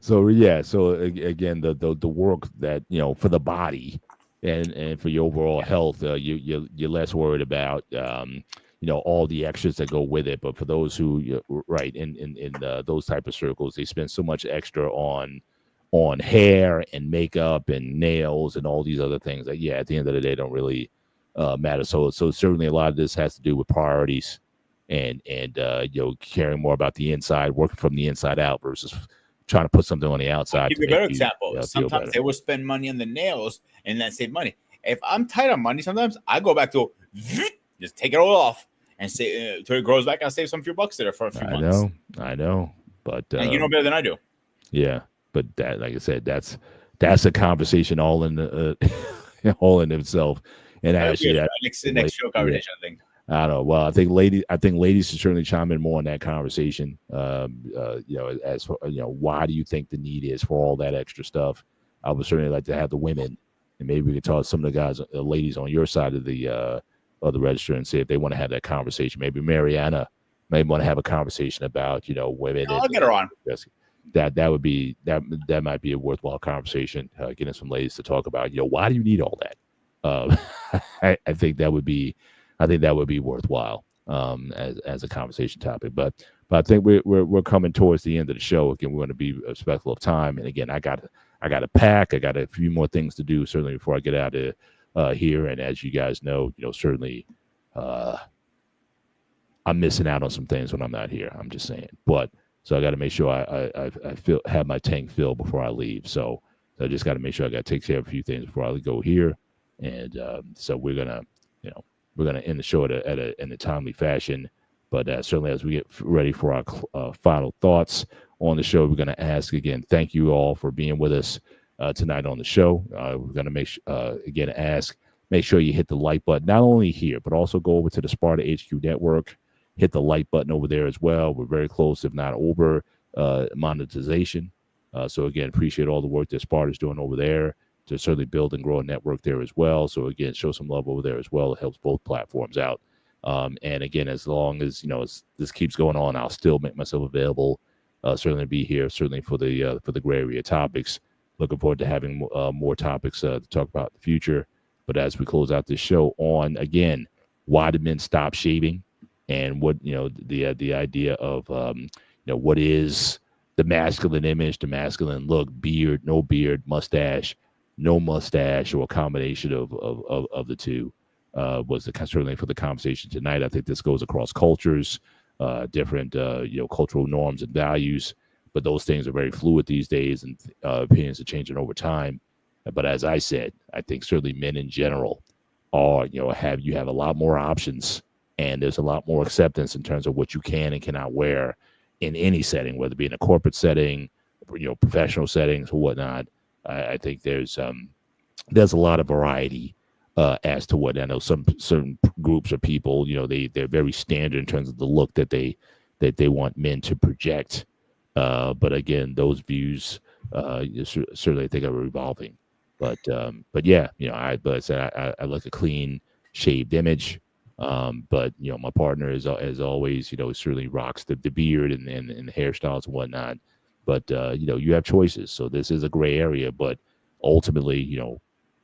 So yeah. So again, the work that for the body and for your overall health, you're less worried about all the extras that go with it. But for those who right in those type of circles, they spend so much extra on hair and makeup and nails and all these other things that at the end of the day don't really matter. So certainly a lot of this has to do with priorities and caring more about the inside, working from the inside out versus trying to put something on the outside. I'll give you a better example. Sometimes they will spend money on the nails and then save money. If I'm tight on money, sometimes I go back to just take it all off and say till it grows back. I'll save some few bucks there for a few months. I know, but you know better than I do. Yeah, but that, like I said, that's a conversation all in all in itself. And actually, next show conversation, I think. I don't know. Well, I think ladies should certainly chime in more on that conversation. As for why do you think the need is for all that extra stuff? I would certainly like to have the women, and maybe we could talk to some of the guys, ladies on your side of the register, and see if they want to have that conversation. Maybe Mariana may want to have a conversation about women. I'll get her on. That would be that might be a worthwhile conversation. Getting some ladies to talk about why do you need all that? I think that would be. I think that would be worthwhile as a conversation topic. But I think we're coming towards the end of the show. Again, we want to be respectful of time. And again, I got to pack. I got a few more things to do certainly before I get out of here. And as you guys know, certainly I'm missing out on some things when I'm not here. I'm just saying. But so I got to make sure I have my tank filled before I leave. So I just got to make sure I got to take care of a few things before I go here. And so we're gonna end the show in a timely fashion, but certainly as we get ready for our final thoughts on the show, we're going to ask again, thank you all for being with us tonight on the show. We're going to make sure you hit the like button, not only here, but also go over to the Sparta HQ Network, hit the like button over there as well. We're very close, if not over monetization. So again, appreciate all the work that Sparta's doing over there to certainly build and grow a network there as well. So again, show some love over there as well. It helps both platforms out. And again, as long as this keeps going on, I'll still make myself available. Certainly be here, certainly for the gray area topics. Looking forward to having more topics to talk about in the future. But as we close out this show on again, why do men stop shaving, and what the idea of what is the masculine image, the masculine look, beard, no beard, mustache, no mustache, or a combination of the two was certainly for the conversation tonight. I think this goes across cultures, different cultural norms and values, but those things are very fluid these days, and opinions are changing over time. But as I said, I think certainly men in general are have a lot more options, and there's a lot more acceptance in terms of what you can and cannot wear in any setting, whether it be in a corporate setting, professional settings or whatnot. I think there's a lot of variety as to what I know some certain groups of people, they're very standard in terms of the look that they want men to project. But again, those views certainly I think are evolving. But yeah, but I said I like a clean shaved image. But my partner is as always, certainly rocks the beard and the hairstyles and whatnot. But you have choices, so this is a gray area. But ultimately,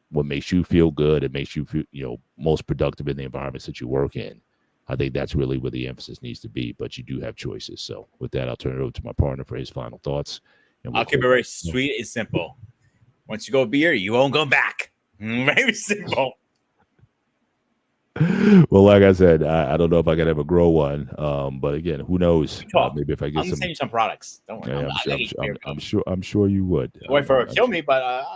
what makes you feel good, it makes you feel most productive in the environments that you work in. I think that's really where the emphasis needs to be. But you do have choices. So with that, I'll turn it over to my partner for his final thoughts. And I'll keep it very sweet and simple. Once you go beard, you won't go back. Very simple. Well, like I said, I don't know if I could ever grow one. But again, who knows? Maybe if I get I'm send you some products. Don't worry. I'm sure you would. Wait for her to kill me, but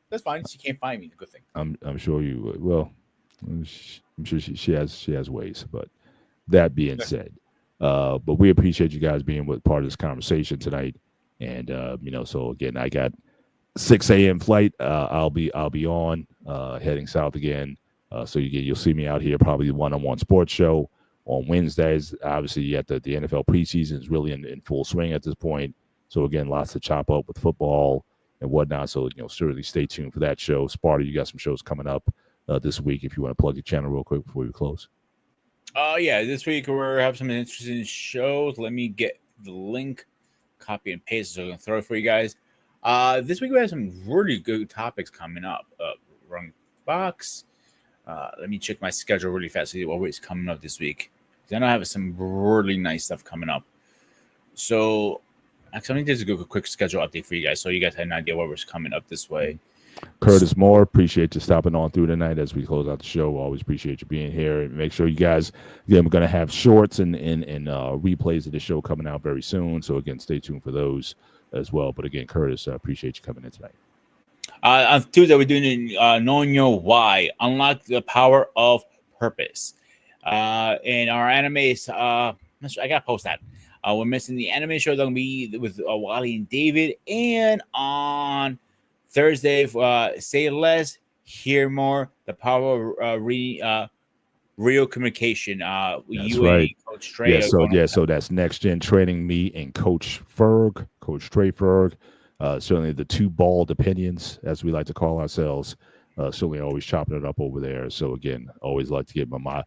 that's fine. She can't find me. The good thing. I'm sure you would. Well, I'm sure she has ways. But that being said, but we appreciate you guys being part of this conversation tonight. And so again, I got 6 a.m. flight. I'll be on heading south again. So you'll see me out here, probably the one-on-one sports show on Wednesdays. Obviously, the NFL preseason is really in full swing at this point. So again, lots to chop up with football and whatnot. So certainly stay tuned for that show. Sparta, you got some shows coming up this week. If you want to plug your channel real quick before we close. Yeah, this week we have some interesting shows. Let me get the link, copy and paste, so I'm gonna throw it for you guys. This week we have some really good topics coming up. Run box. Let me check my schedule really fast to see what is coming up this week. I know I have some really nice stuff coming up. So, actually, I need to do a quick schedule update for you guys, so you guys have an idea what was coming up this way. Curtis Moore, appreciate you stopping on through tonight as we close out the show. Always appreciate you being here. And make sure you guys, again, we're going to have shorts and replays of the show coming out very soon. So, again, stay tuned for those as well. But, again, Curtis, I appreciate you coming in tonight. On Tuesday, we're doing Knowing Your Why, Unlock the Power of Purpose. And our animes, I got to post that. We're missing the anime show. They're going to be with Wally and David. And on Thursday, Say Less, Hear More, the Power of Real Communication. That's right. Coach Trey. So that's Next Gen Training, me and Coach Trey Ferg. Certainly the two bald opinions, as we like to call ourselves, certainly always chopping it up over there. So again, always like to get my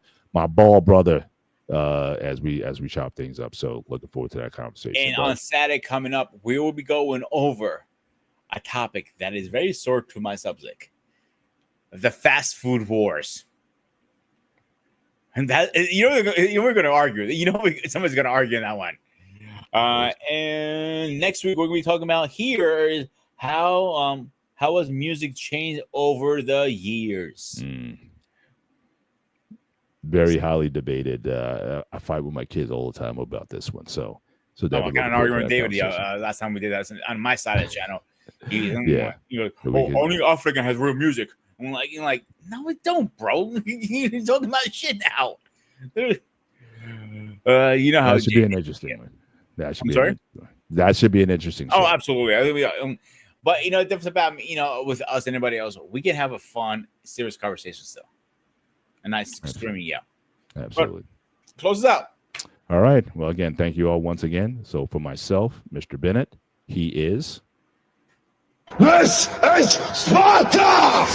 bald brother as we chop things up. So looking forward to that conversation. And on Saturday coming up, we will be going over a topic that is very sore to my subject: the fast food wars. And that we're going to argue. Somebody's going to argue in that one. And next week, what we're going to be talking about here is how has music changed over the years? Very highly debated. I fight with my kids all the time about this one. So I kind of arguing with David last time we did that on my side of the channel. Only African has real music. I'm like, no, it don't, bro. You're talking about shit now. How that should be an interesting one. That should be an interesting show. Oh, absolutely. But the difference about with us and anybody else, we can have a fun, serious conversation still. A nice streaming, yeah. Absolutely. But close it out. All right. Well, again, thank you all once again. So for myself, Mr. Bennett, he is. This is Sparta!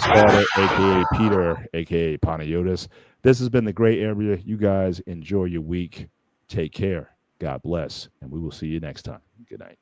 Sparta, aka Peter, aka Panayotis. This has been the Gray Area. You guys enjoy your week. Take care. God bless. And we will see you next time. Good night.